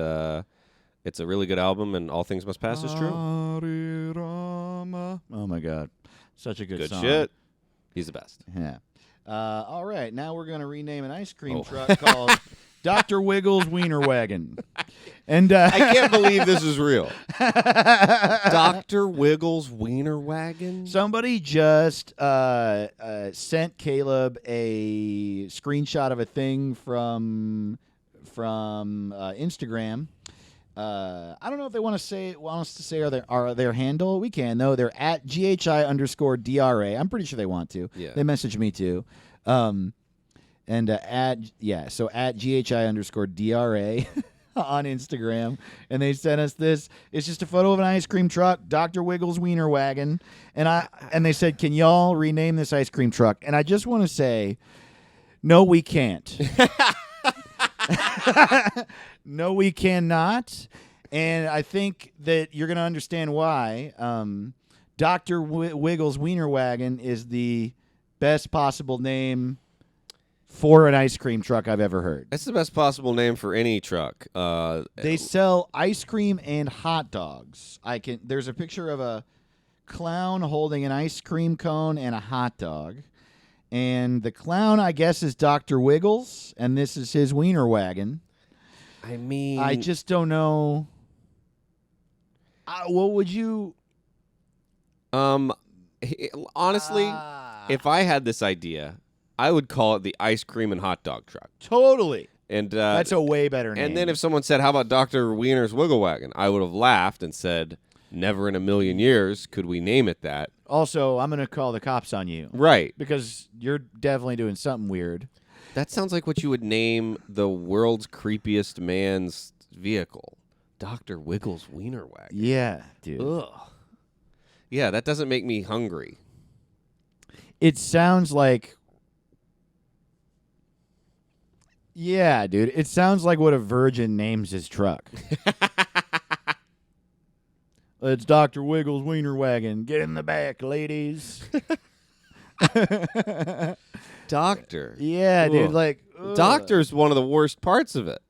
it's a really good album, and All Things Must Pass is true. Oh, my God. Such a good Good song. shit. He's the best. Yeah. All right. Now we're going to rename an ice cream Oh. truck called Dr. Wiggles Wiener Wagon. And I can't believe this is real. Dr. Wiggles Wiener Wagon? somebody just sent Caleb a screenshot of a thing from Instagram. I don't know if they want us to say their handle. We can though. They're at GHI_DRA. I'm pretty sure they want to. Yeah. They messaged me too. And at GHI_DRA on Instagram, and they sent us this. It's just a photo of an ice cream truck, Dr. Wiggles Wiener Wagon, and they said, "Can y'all rename this ice cream truck?" And I just want to say, no, we can't. No, we cannot. And I think that you're going to understand why. Dr. Wiggles Wiener Wagon is the best possible name for an ice cream truck I've ever heard. That's the best possible name for any truck. They sell ice cream and hot dogs. There's a picture of a clown holding an ice cream cone and a hot dog. And the clown, I guess, is Dr. Wiggles, and this is his wiener wagon. I mean, I just don't know. What would you... honestly, if I had this idea, I would call it the ice cream and hot dog truck. Totally. And That's a way better name. And then if someone said, "How about Dr. Wiener's Wiggle Wagon?" I would have laughed and said, "Never in a million years could we name it that." Also, I'm going to call the cops on you. Right. Because you're definitely doing something weird. That sounds like what you would name the world's creepiest man's vehicle. Dr. Wiggles Wiener Wagon. Yeah, dude. Ugh. Yeah, that doesn't make me hungry. It sounds like... Yeah, dude. It sounds like what a virgin names his truck. It's Dr. Wiggles Wiener Wagon. Get in the back, ladies. Doctor. Yeah, dude. Ugh. Like, ugh. Doctor's one of the worst parts of it.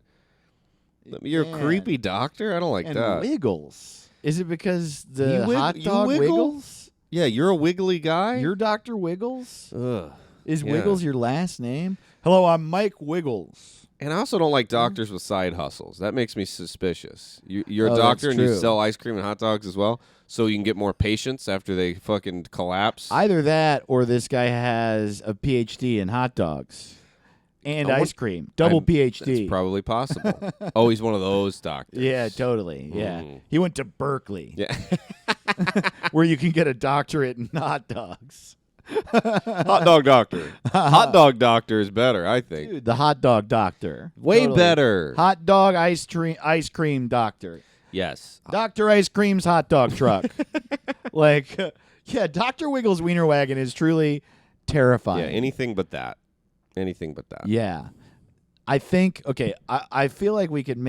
You're Yeah. a creepy doctor? I don't like And that. Wiggles. Is it because the You hot you dog wiggle? Wiggles? Yeah, you're a wiggly guy? You're Dr. Wiggles? Ugh. Is Yeah. Wiggles your last name? Hello, I'm Mike Wiggles. And I also don't like doctors with side hustles. That makes me suspicious. You're a Oh, doctor that's and you true. sell ice cream and hot dogs as well, so you can get more patients after they fucking collapse. Either that or this guy has a PhD in hot dogs and I ice want- cream. Double That's PhD. probably possible. Oh, he's one of those doctors. Yeah, totally. Yeah. Mm. He went to Berkeley, Yeah. where you can get a doctorate in hot dogs. Hot dog doctor. Hot dog doctor is better, I think. Dude, the hot dog doctor. Way Totally. better. Hot dog ice cream doctor. Yes. Dr. Ice Cream's hot dog truck. Like, yeah, Dr. Wiggles Wiener Wagon is truly terrifying. Yeah, anything but that. Anything but that. Yeah. I think, okay, I feel like we can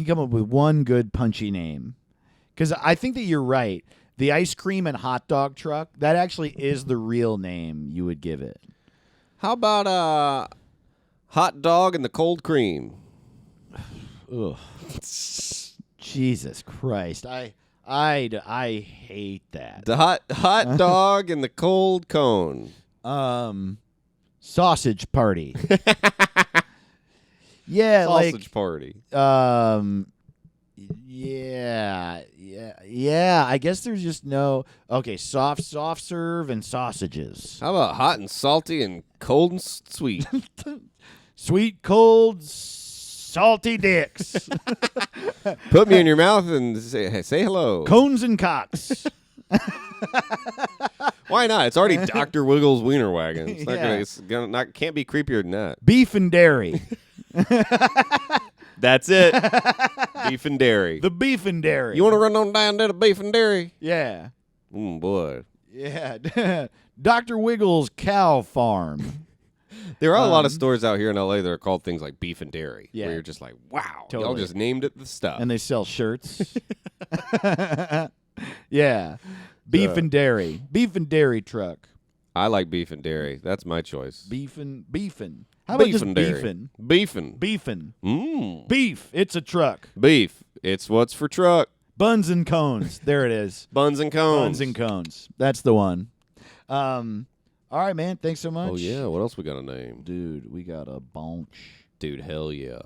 come up with one good punchy name. Because I think that you're right. The ice cream and hot dog truck. That actually is the real name you would give it. How about hot dog and the cold cream? Ugh. Jesus Christ. I hate that. The hot dog and the cold cone. Sausage party. Yeah, Sausage party. Yeah. I guess there's just no. Okay, soft serve and sausages. How about hot and salty and cold and sweet? Sweet, cold, salty dicks. Put me in your mouth and say hello. Cones and cocks. Why not? It's already Dr. Wiggles Wiener Wagon. It's not Yeah. gonna. It's gonna not. Can't be creepier than that. Beef and dairy. That's it. Beef and dairy. The beef and dairy. You want to run on down to the beef and dairy? Yeah. Boy. Yeah. Dr. Wiggles Cow Farm. There are a lot of stores out here in LA that are called things like beef and dairy. Yeah. Where you're just like, wow. Y'all Totally. just named it the stuff. And they sell shirts. Yeah. Beef and dairy. Beef and dairy truck. I like beef and dairy. That's my choice. Beefin'. How about Beef just and dairy. beefin'? Beefin'. Beefin'. Beef. It's a truck. Beef. It's what's for truck. Buns and cones. There it is. Buns and cones. Buns and cones. That's the one. All right, man. Thanks so much. Oh, yeah. What else we got to name? Dude, we got a bunch. Dude, hell yeah.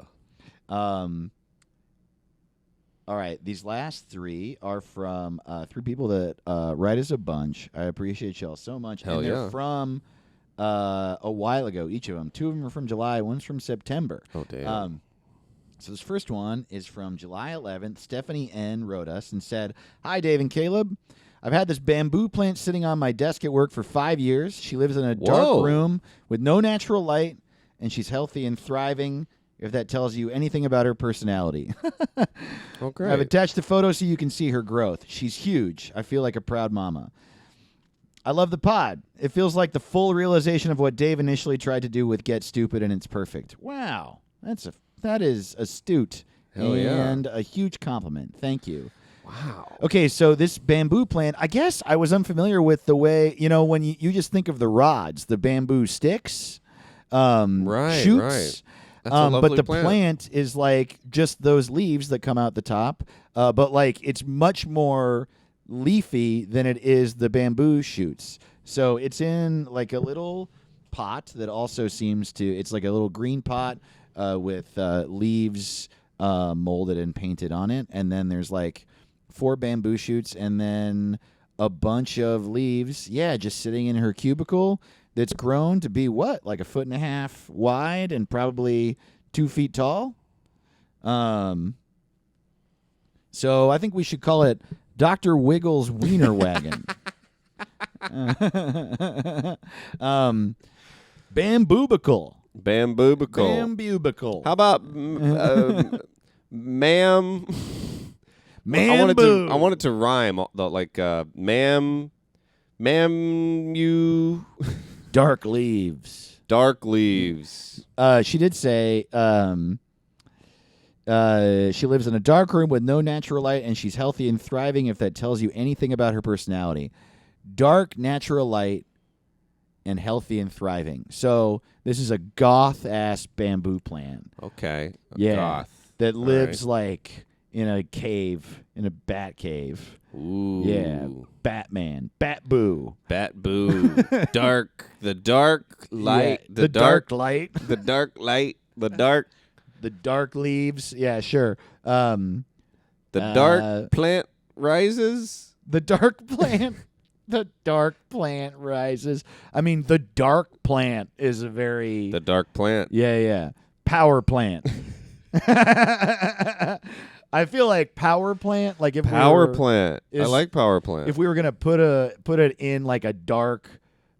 All right, these last three are from three people that write us a bunch. I appreciate y'all so much. Hell and they're yeah. from a while ago, each of them. Two of them are from July, one's from September. Oh, damn. So this first one is from July 11th. Stephanie N. wrote us and said, "Hi, Dave and Caleb. I've had this bamboo plant sitting on my desk at work for 5 years. She lives in a Whoa. dark room with no natural light, and she's healthy and thriving, if that tells you anything about her personality." Oh, great. I've attached a photo so you can see her growth. She's huge. I feel like a proud mama. I love the pod. It feels like the full realization of what Dave initially tried to do with Get Stupid, and it's perfect. Wow. That is astute. Hell yeah. And a huge compliment. Thank you. Wow. Okay, so this bamboo plant, I guess I was unfamiliar with the way, when you just think of the rods, the bamboo sticks, Right, shoots. right. That's a lovely but the plant. plant is like just those leaves that come out the top, but like it's much more leafy than it is the bamboo shoots. So it's in like a little pot that also it's like a little green pot with leaves molded and painted on it. And then there's like 4 bamboo shoots and then a bunch of leaves. Yeah, just sitting in her cubicle. That's grown to be what? Like 1.5 feet wide and probably 2 feet tall. So I think we should call it Dr. Wiggles Wiener Wagon. Bamboobical. Bamboobical. How about ma'am? Mamboo. I wanted to rhyme. Ma'am, you. Dark leaves. Dark leaves. She did say she lives in a dark room with no natural light, and she's healthy and thriving, if that tells you anything about her personality. Dark, natural light, and healthy and thriving. So this is a goth-ass bamboo plant. Okay. Yeah. Goth. That All lives like in a cave, in a bat cave. Ooh. Yeah. Batman. Bat-boo. Bat boo. Dark. The dark light. Yeah, the dark light. The dark light. The dark. The dark leaves. Yeah, sure. The dark plant rises. The dark plant. The dark plant rises. I mean, the dark plant is a very... The dark plant. Yeah. Power plant. I feel like power plant, like if Power we were, plant. I like power plant. If we were gonna put it in like a dark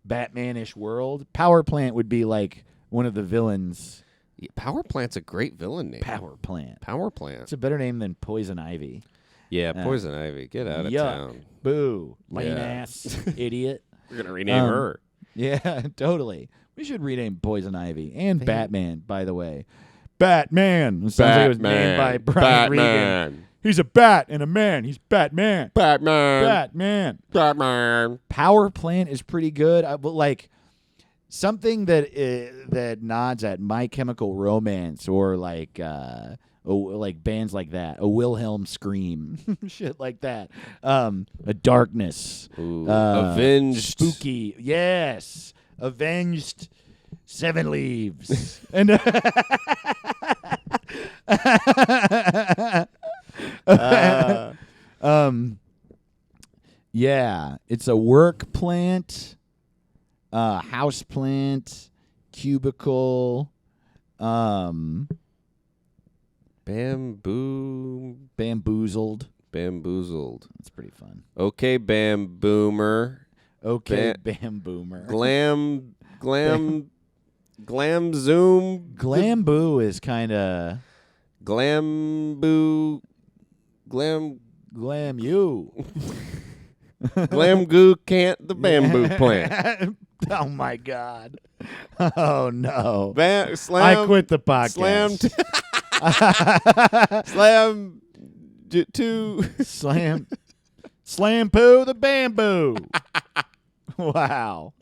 Batman-ish world, power plant would be like one of the villains. Yeah, power plant's a great villain name. Power plant. Power plant. It's a better name than Poison Ivy. Yeah, Poison Ivy. Get out of Yuck. town. Boo. Lame Yeah. ass idiot. We're gonna rename her. Yeah, totally. We should rename Poison Ivy and Batman, by the way. Batman. It sounds like it was named by Brian Regan. He's a bat and a man. He's Batman. Batman. Batman. Batman. Power Plant is pretty good. But like something that nods at My Chemical Romance or like bands like that. A Wilhelm Scream, shit like that. A Darkness. Ooh, Avenged. Spooky. Yes. Avenged. 7 Leaves. And yeah, it's a work plant, house plant, cubicle, bamboozled. Bamboozled. That's pretty fun. Okay, Bamboomer. Okay, Bamboomer. Glam Zoom. Glamboo is kind of Glam you. Glam Goo Can't the Bamboo Plant. Oh my God. Oh no. Slam. I quit the podcast. Slam. Two. Slam poo the bamboo. Wow.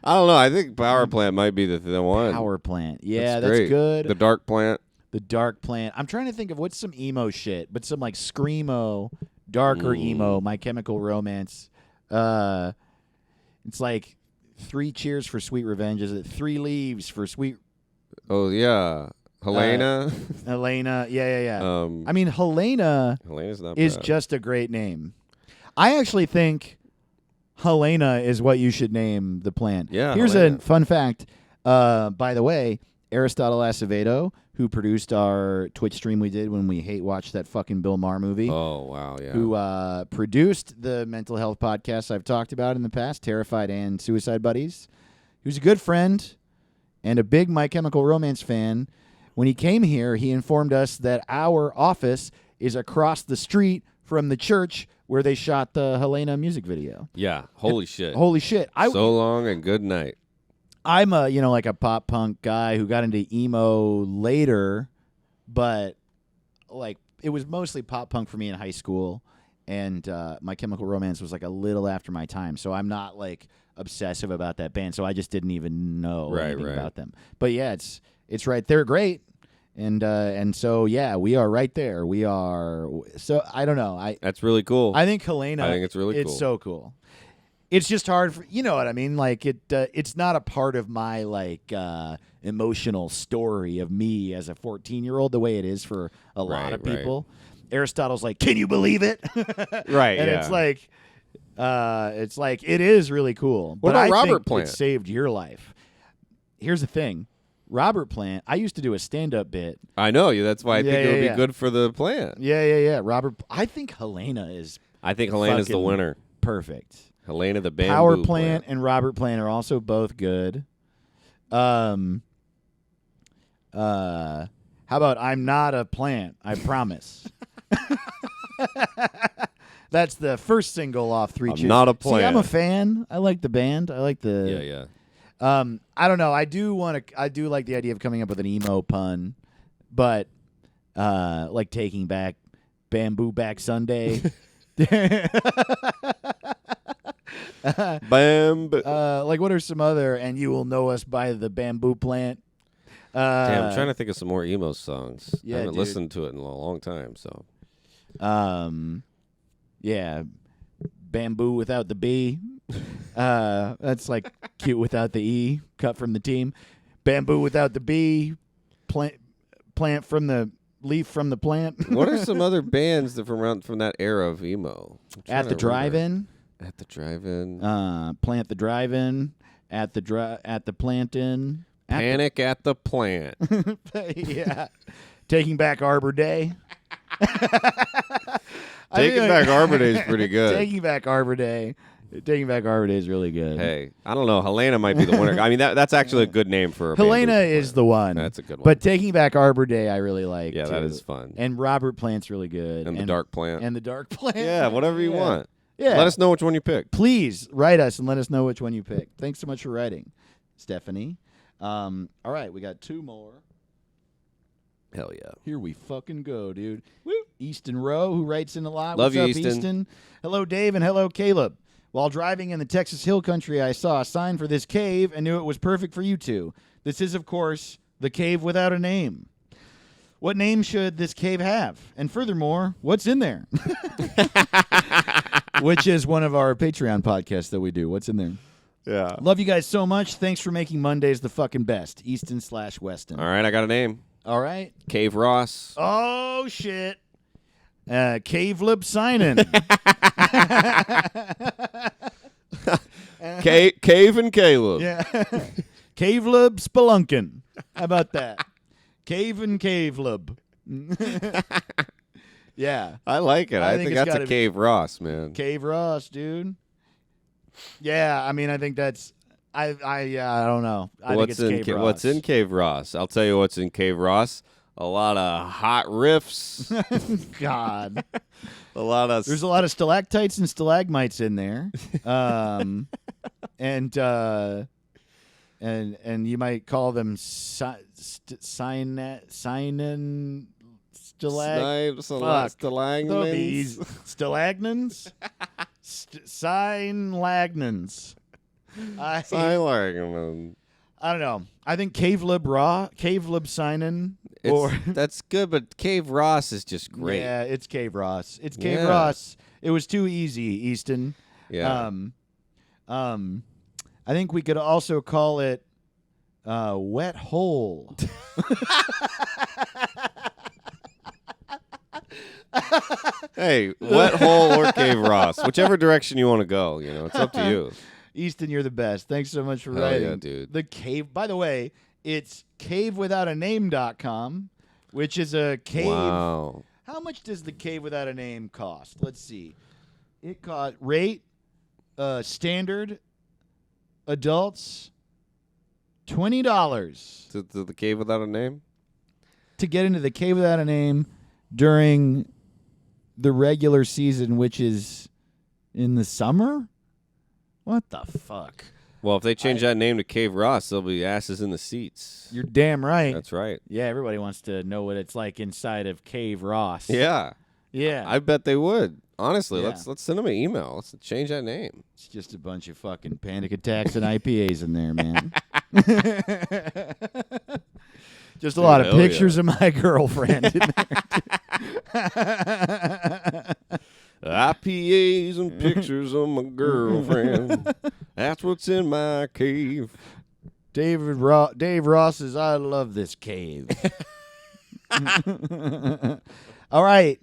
I don't know. I think Power Plant might be the one. Power Plant. Yeah, that's that's great. good. The Dark Plant. The Dark Plant. I'm trying to think of what's some emo shit, but some like screamo, darker emo, My Chemical Romance. It's like 3 Cheers for Sweet Revenge. Is it 3 Leaves for Sweet? Oh yeah, Helena. Helena. Yeah. I mean, Helena's not is bad. just a great name. I actually think Helena is what you should name the plant. Yeah. Here's Helena. a fun fact. By the way, Aristotle Acevedo, who produced our Twitch stream we did when we hate watched that fucking Bill Maher movie, Oh wow, yeah. who produced the mental health podcast I've talked about in the past, Terrified and Suicide Buddies. He was a good friend and a big My Chemical Romance fan. When he came here, he informed us that our office is across the street from the church where they shot the Helena music video. Yeah. Holy shit. Holy shit. So long and good night. I'm a, like a pop punk guy who got into emo later, but like it was mostly pop punk for me in high school, and My Chemical Romance was like a little after my time, so I'm not like obsessive about that band, so I just didn't even know anything about them. But yeah, it's right. They're great. And so yeah, we are right there. We are so I don't know. That's really cool. I think Helena. I think it's really cool. It's so cool. It's just hard for you know what I mean. Like it's not a part of my like emotional story of me as a 14-year-old the way it is for a lot of people. Aristotle's like, can you believe it? Right. And yeah. it's like it is really cool. What but about I Robert think Plant? It saved your life. Here's the thing. Robert Plant, I used to do a stand-up bit. I know you. That's why I think it would yeah. be good for the plant. Yeah. Robert, I think Helena is I think Helena's the fucking winner. perfect. Helena the Bamboo Power Plant and Robert Plant are also both good. How about I'm not a plant, I promise. That's the first single off 3 Cheers. not a See, I'm plant. a fan. I like the band. I like the Yeah. I don't know. I do like the idea of coming up with an emo pun, but like taking back Bamboo Back Sunday. Like what are some other and you will know us by the bamboo plant? Damn, I'm trying to think of some more emo songs. Yeah, I haven't dude. listened to it in a long time. So Yeah, bamboo without the B. That's like cute without the E. Cut from the team. Bamboo without the B. Plant from the leaf from the plant. what are some other bands that from that era of emo? At the drive-in. At the drive-in. Plant the drive-in. At the plant-in. Panic at the Plant. Yeah. Taking Back Arbor Day. Taking Back Arbor Day is pretty good. Taking Back Arbor Day. Taking Back Arbor Day is really good. Hey, I don't know. Helena might be the winner. I mean, that's actually a good name for a Helena bamboo is plant. the one. That's a good one. But Taking Back Arbor Day, I really like. Yeah, too. that is fun. And Robert Plant's really good. And the Dark Plant. And the Dark Plant. Yeah, whatever you want. Yeah. Let us know which one you pick. Please write us and let us know which one you pick. Thanks so much for writing, Stephanie. All right, we got 2 more. Hell yeah. Here we fucking go, dude. Woo. Easton Rowe, who writes in a lot. Love What's you, up, Easton? Hello, Dave, and hello, Caleb. While driving in the Texas Hill Country, I saw a sign for this cave and knew it was perfect for you two. This is, of course, the cave without a name. What name should this cave have? And furthermore, what's in there? Which is one of our Patreon podcasts that we do. What's in there? Yeah. Love you guys so much. Thanks for making Mondays the fucking best. Easton/Weston. All right, I got a name. All right. Cave Ross. Oh, shit. Cavelib Signin. Cave and Caleb. Yeah. Cavelib Spelunkin. How about that? Cave and Cavelib. Yeah. I like it. I I think think it's that's gotta a be- Cave Ross, man. Cave Ross, dude. Yeah, I mean, I think that's. I don't know. I think it's Cave Ross. What's in Cave Ross? I'll tell you what's in Cave Ross. A lot of hot riffs. God. A lot of There's a lot of stalactites and stalagmites in there. And you might call them stalagmins. Stalagnins? Sign-lagnins. I don't know. I think Cavelib Signin. That's good, but Cave Ross is just great. Yeah, it's Cave Ross. It's Cave Yeah. Ross. It was too easy, Easton. Yeah. I think we could also call it Wet Hole. Hey, Wet Hole or Cave Ross, whichever direction you want to go. You know, it's up to you. Easton, you're the best. Thanks so much for Hell writing. yeah, dude. The cave, by the way, it's cavewithoutaname.com, which is a cave. Wow. How much does the cave without a name cost? Let's see. It cost rate standard adults $20 To the Cave Without a Name? to get into the cave without a name during the regular season, which is in the summer. What the fuck? Well, if they change that name to Cave Ross, there'll be asses in the seats. You're damn right. That's right. Yeah, everybody wants to know what it's like inside of Cave Ross. Yeah. Yeah. I bet they would. Honestly, Yeah. let's send them an email. Let's change that name. It's just a bunch of fucking panic attacks and IPAs in there, man. Just a lot of hell pictures of my girlfriend in there. IPAs and pictures of my girlfriend. That's what's in my cave. Dave Ross says, I love this cave. All right.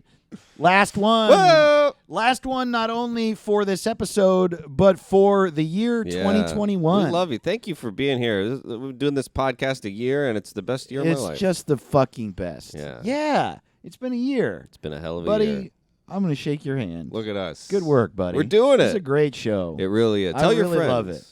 Last one. Whoa! Last one, not only for this episode, but for the year Yeah. 2021. We love you. Thank you for being here. We've been doing this podcast a year, and it's the best year of It's my life. just the fucking best. Yeah. Yeah. It's been a year. It's been a hell of a Buddy, year. I'm going to shake your hand. Look at us. Good work, buddy. We're doing It's it. a great show. It really is. I Tell your really friends. love it.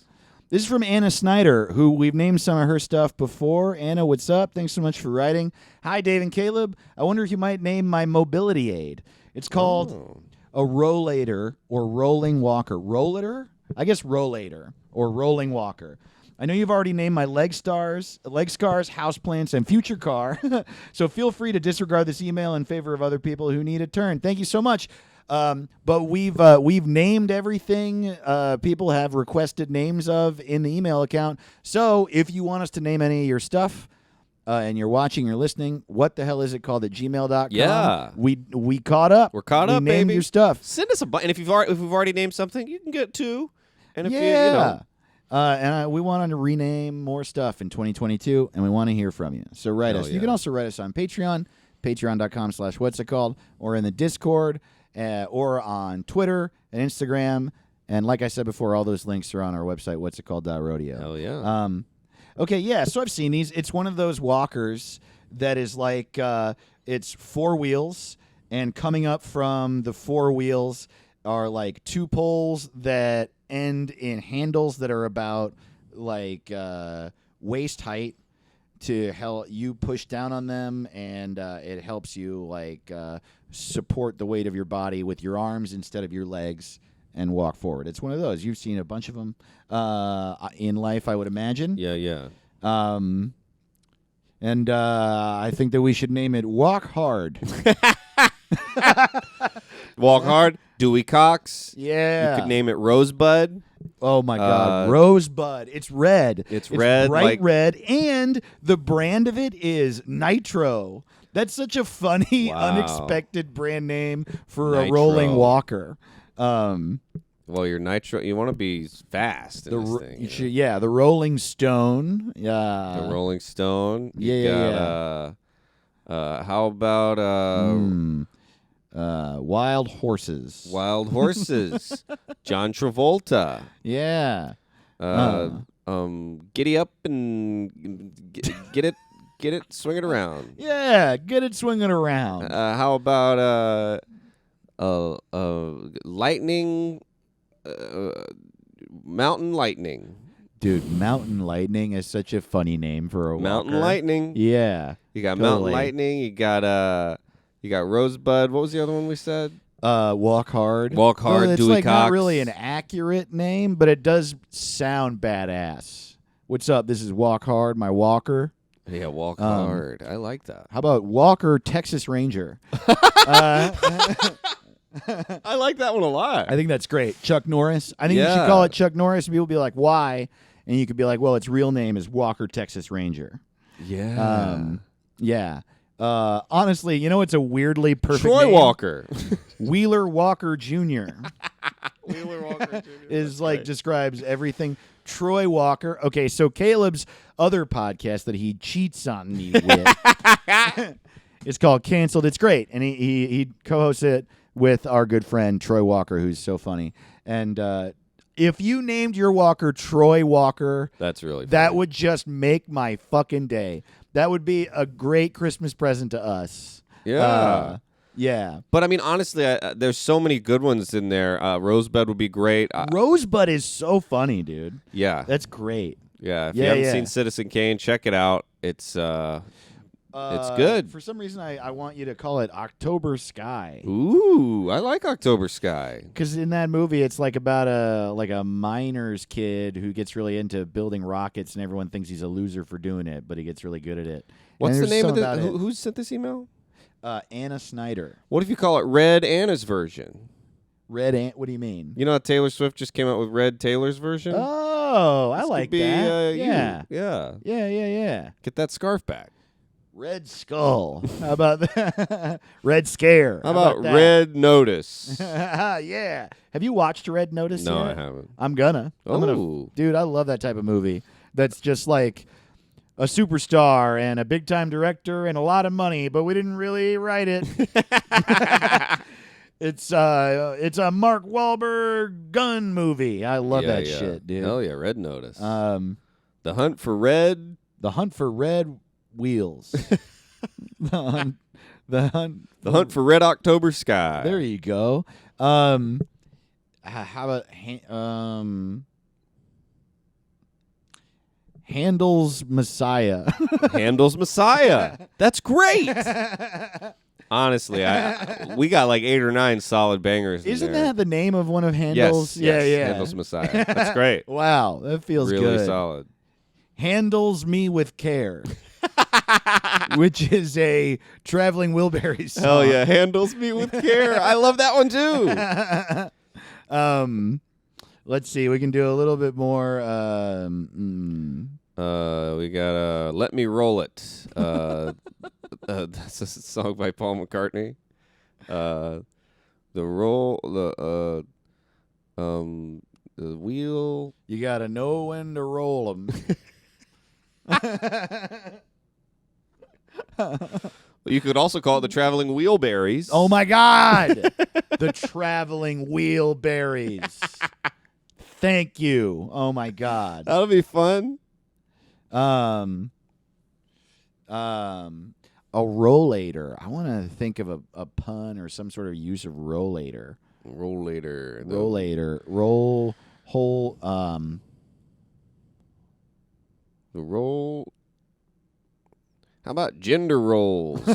This is from Anna Snyder, who we've named some of her stuff before. Anna, what's up? Thanks so much for writing. Hi, Dave and Caleb. I wonder if you might name my mobility aid. It's called Oh. a rollator or rolling walker. Rollator? I guess rollator or rolling walker. I know you've already named my leg scars, houseplants, and future car. So feel free to disregard this email in favor of other people who need a turn. Thank you so much. But we've named everything people have requested names of in the email account. So if you want us to name any of your stuff, and you're watching or listening, what the hell is it called at gmail.com? Yeah. We caught up. We're caught we up, named baby. your stuff. Send us a bunch. And if we've already named something, you can get two. And if Yeah. And we want to rename more stuff in 2022, and we want to hear from you. So write Hell us. yeah. You can also write us on Patreon, patreon.com/whatsitcalled, or in the Discord, or on Twitter and Instagram. And like I said before, all those links are on our website, whatsitcalled.rodeo. Hell yeah. Okay, yeah, so I've seen these. It's one of those walkers that is like, it's four wheels, and coming up from the four wheels are like two poles that end in handles that are about like waist height to help you push down on them, and it helps you like support the weight of your body with your arms instead of your legs and walk forward. It's one of those. You've seen a bunch of them in life, I would imagine. yeah. And I think that we should name it Walk Hard. Walk Hard, Dewey Cox. Yeah. You could name it Rosebud. Oh my God, Rosebud. It's red. It's red, bright like- red, and the brand of it is Nitro. That's such a funny, Wow. unexpected brand name for a Nitro. rolling walker. Well, your Nitro, you want to be fast in this thing. you know? Yeah, the Rolling Stone. Yeah, The Rolling Stone. You Yeah. got, how about Wild Horses. Wild Horses? John Travolta. Yeah. Giddy up and get it, swing it around. Yeah, get it swinging around. How about lightning, mountain lightning, Dude, Mountain Lightning is such a funny name for a mountain walker. lightning. Yeah. You got mountain Totally. lightning. You got Rosebud. What was the other one we said? Walk Hard. Walk Hard, Well, it's Dewey like not Cox. really an accurate name, but it does sound badass. What's up? This is Walk Hard, my walker. Yeah, Walk Hard. I like that. How about Walker Texas Ranger? I like that one a lot. I think that's great. Chuck Norris. I think you should Yeah. call it Chuck Norris, and people be like, why? And you could be like, well, its real name is Walker Texas Ranger. Yeah. Yeah. Honestly, you know, it's a weirdly perfect Troy name? Walker. Wheeler Walker Jr. Wheeler Walker Jr. is like describes everything. Troy Walker. Okay, so Caleb's other podcast that he cheats on me with is called Canceled. It's great, and he co-hosts it with our good friend Troy Walker, who's so funny. And if you named your walker Troy Walker, That's really that funny. would just make my fucking day. That would be a great Christmas present to us. Yeah. Yeah. But I mean, honestly, there's so many good ones in there. Rosebud would be great. Rosebud is so funny, dude. Yeah. That's great. Yeah. If Yeah, you haven't yeah. seen Citizen Kane, check it out. It's good. For some reason, I want you to call it October Sky. Ooh, I like October Sky. Because in that movie, it's like about a miner's kid who gets really into building rockets, and everyone thinks he's a loser for doing it, but he gets really good at it. What's And the there's name of something the? about it. Who sent this email? Anna Snyder. What if you call it Red Anna's version? Red Ant. What do you mean? You know how Taylor Swift just came out with Red Taylor's version? Oh, I This like could be, that. you. Yeah. Yeah. Yeah. Get that scarf back. Red Skull. How about that? Red Scare. How about that? Red Notice? Yeah. Have you watched Red Notice No, yet? I haven't. I'm gonna. Oh. Dude, I love that type of movie. That's just like a superstar and a big time director and a lot of money, but we didn't really write it. It's a Mark Wahlberg gun movie. I love that shit, dude. Hell yeah, Red Notice. The The Hunt for Red. Hunt for Red Wheels. the Hunt for Red October Sky. There you go. How about Handel's Messiah? Handel's Messiah. That's great. Honestly, we got like 8 or 9 solid bangers. Isn't in there. that the name of one of Handel's? Yes, Handel's Messiah. That's great. Wow, that feels Really good. solid. Handles Me with Care, which is a Traveling Wilburys song. Hell yeah, handles me with care. I love that one too. Let's see. We can do a little bit more. We got Let Me Roll It. That's a song by Paul McCartney. The wheel. You gotta know when to roll them. You could also call it the Traveling Wheelberries. Oh my God! The Traveling Wheelberries. Thank you. Oh my God. That'll be fun. A rollator. I want to think of a pun or some sort of use of rollator. Roll later. Rollator. Roll whole. The roll. How about gender roles?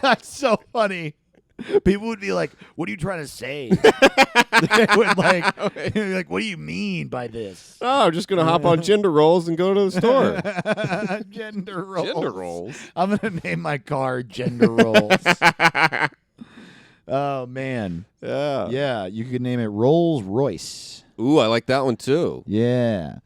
That's so funny. People would be like, "What are you trying to say?" They would like, "What do you mean by this?" Oh, I'm just gonna hop on Gender Rolls and go to the store. Gender rolls. Gender Rolls. I'm gonna name my car Gender Rolls. Oh man, Yeah. yeah. You could name it Rolls Royce. Ooh, I like that one too. Yeah.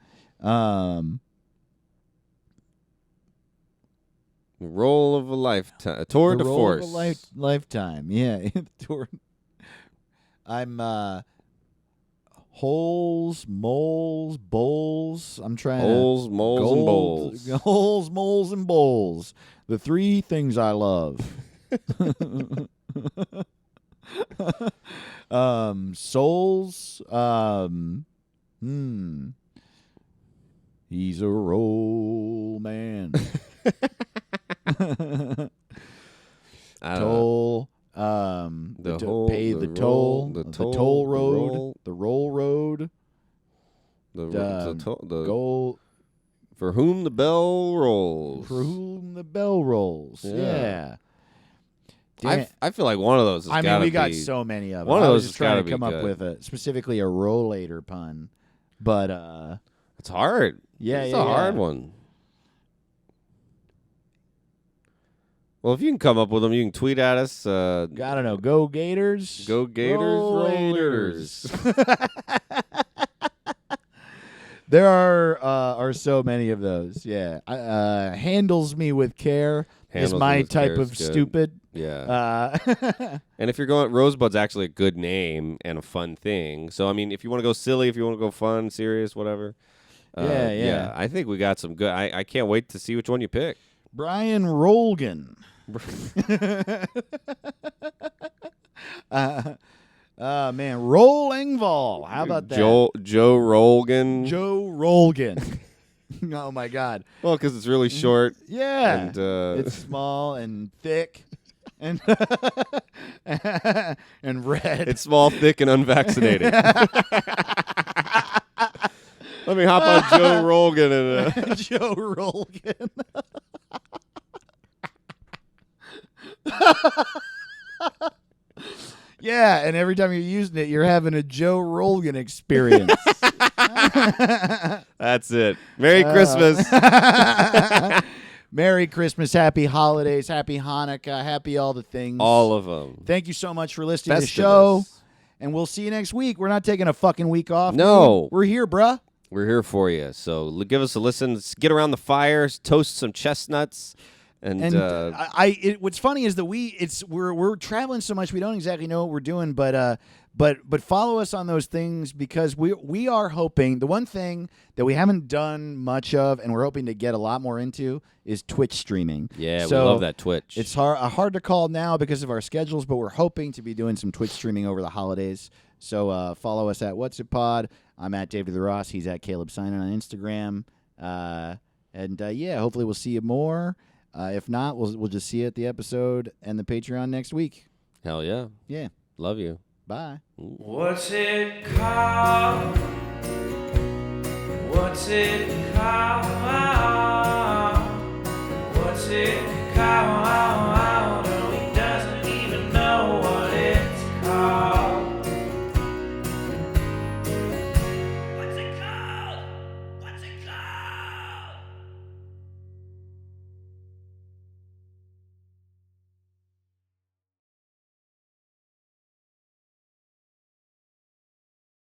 Roll of a lifetime. Tour The de roll force. of a lifetime. Yeah. Tour. I'm holes, moles, bowls. I'm trying Holes, to moles, and bowls. Holes, moles, and bowls. The three things I love. Souls. He's a roll man. Toll. The to whole- pay the the roll- toll. the The toll, toll the road. roll. The roll road. The Goal. for whom the bell rolls. For whom the bell rolls. Yeah. Yeah. Damn it. I feel like one of those has I mean, gotta we got be- so many of them. one of I those was just has gotta trying to be come up good. with specifically a rollator pun, but It's hard. yeah, It's yeah, a hard yeah. one. Well, if you can come up with them, you can tweet at us. I don't know. Go Gators. Go Gators, Rollators. There are so many of those. Yeah. Handles me with care Handles is Me my with type Care of is good. stupid. Yeah. And if you're going, Rosebud's actually a good name and a fun thing. So, I mean, if you want to go silly, if you want to go fun, serious, whatever. Yeah. I think we got some good. I can't wait to see which one you pick. Brian Rolgan. Man, Roll Engvall. How about that? Joe Rogan. Joe Rolgan. Oh my God. Well, because it's really short. Yeah. And it's small and thick and and red. it's small, thick, and unvaccinated. Let me hop on Joe Rogan and. Joe Rolgan. Yeah, and every time you're using it, you're having a Joe Rolgan experience. That's it. Merry Christmas. Merry Christmas, happy holidays, happy Hanukkah, happy all the things. All of them. Thank you so much for listening to the Festivus. show, and we'll see you next week. We're not taking a fucking week off. No. dude. We're here, bruh. We're here for you. So give us a listen. Let's get around the fire, toast some chestnuts, and What's funny is that we're traveling so much we don't exactly know what we're doing, but follow us on those things because we are hoping. The one thing that we haven't done much of and we're hoping to get a lot more into is Twitch streaming. yeah, So we love that Twitch. It's hard to call now because of our schedules, but we're hoping to be doing some Twitch streaming over the holidays. So follow us at What's It Pod. I'm at David the Ross. He's at Caleb Simon on Instagram. Hopefully we'll see you more. If not, we'll just see you at the episode and the Patreon next week. Hell yeah. Yeah. Love you. Bye. What's it called? What's it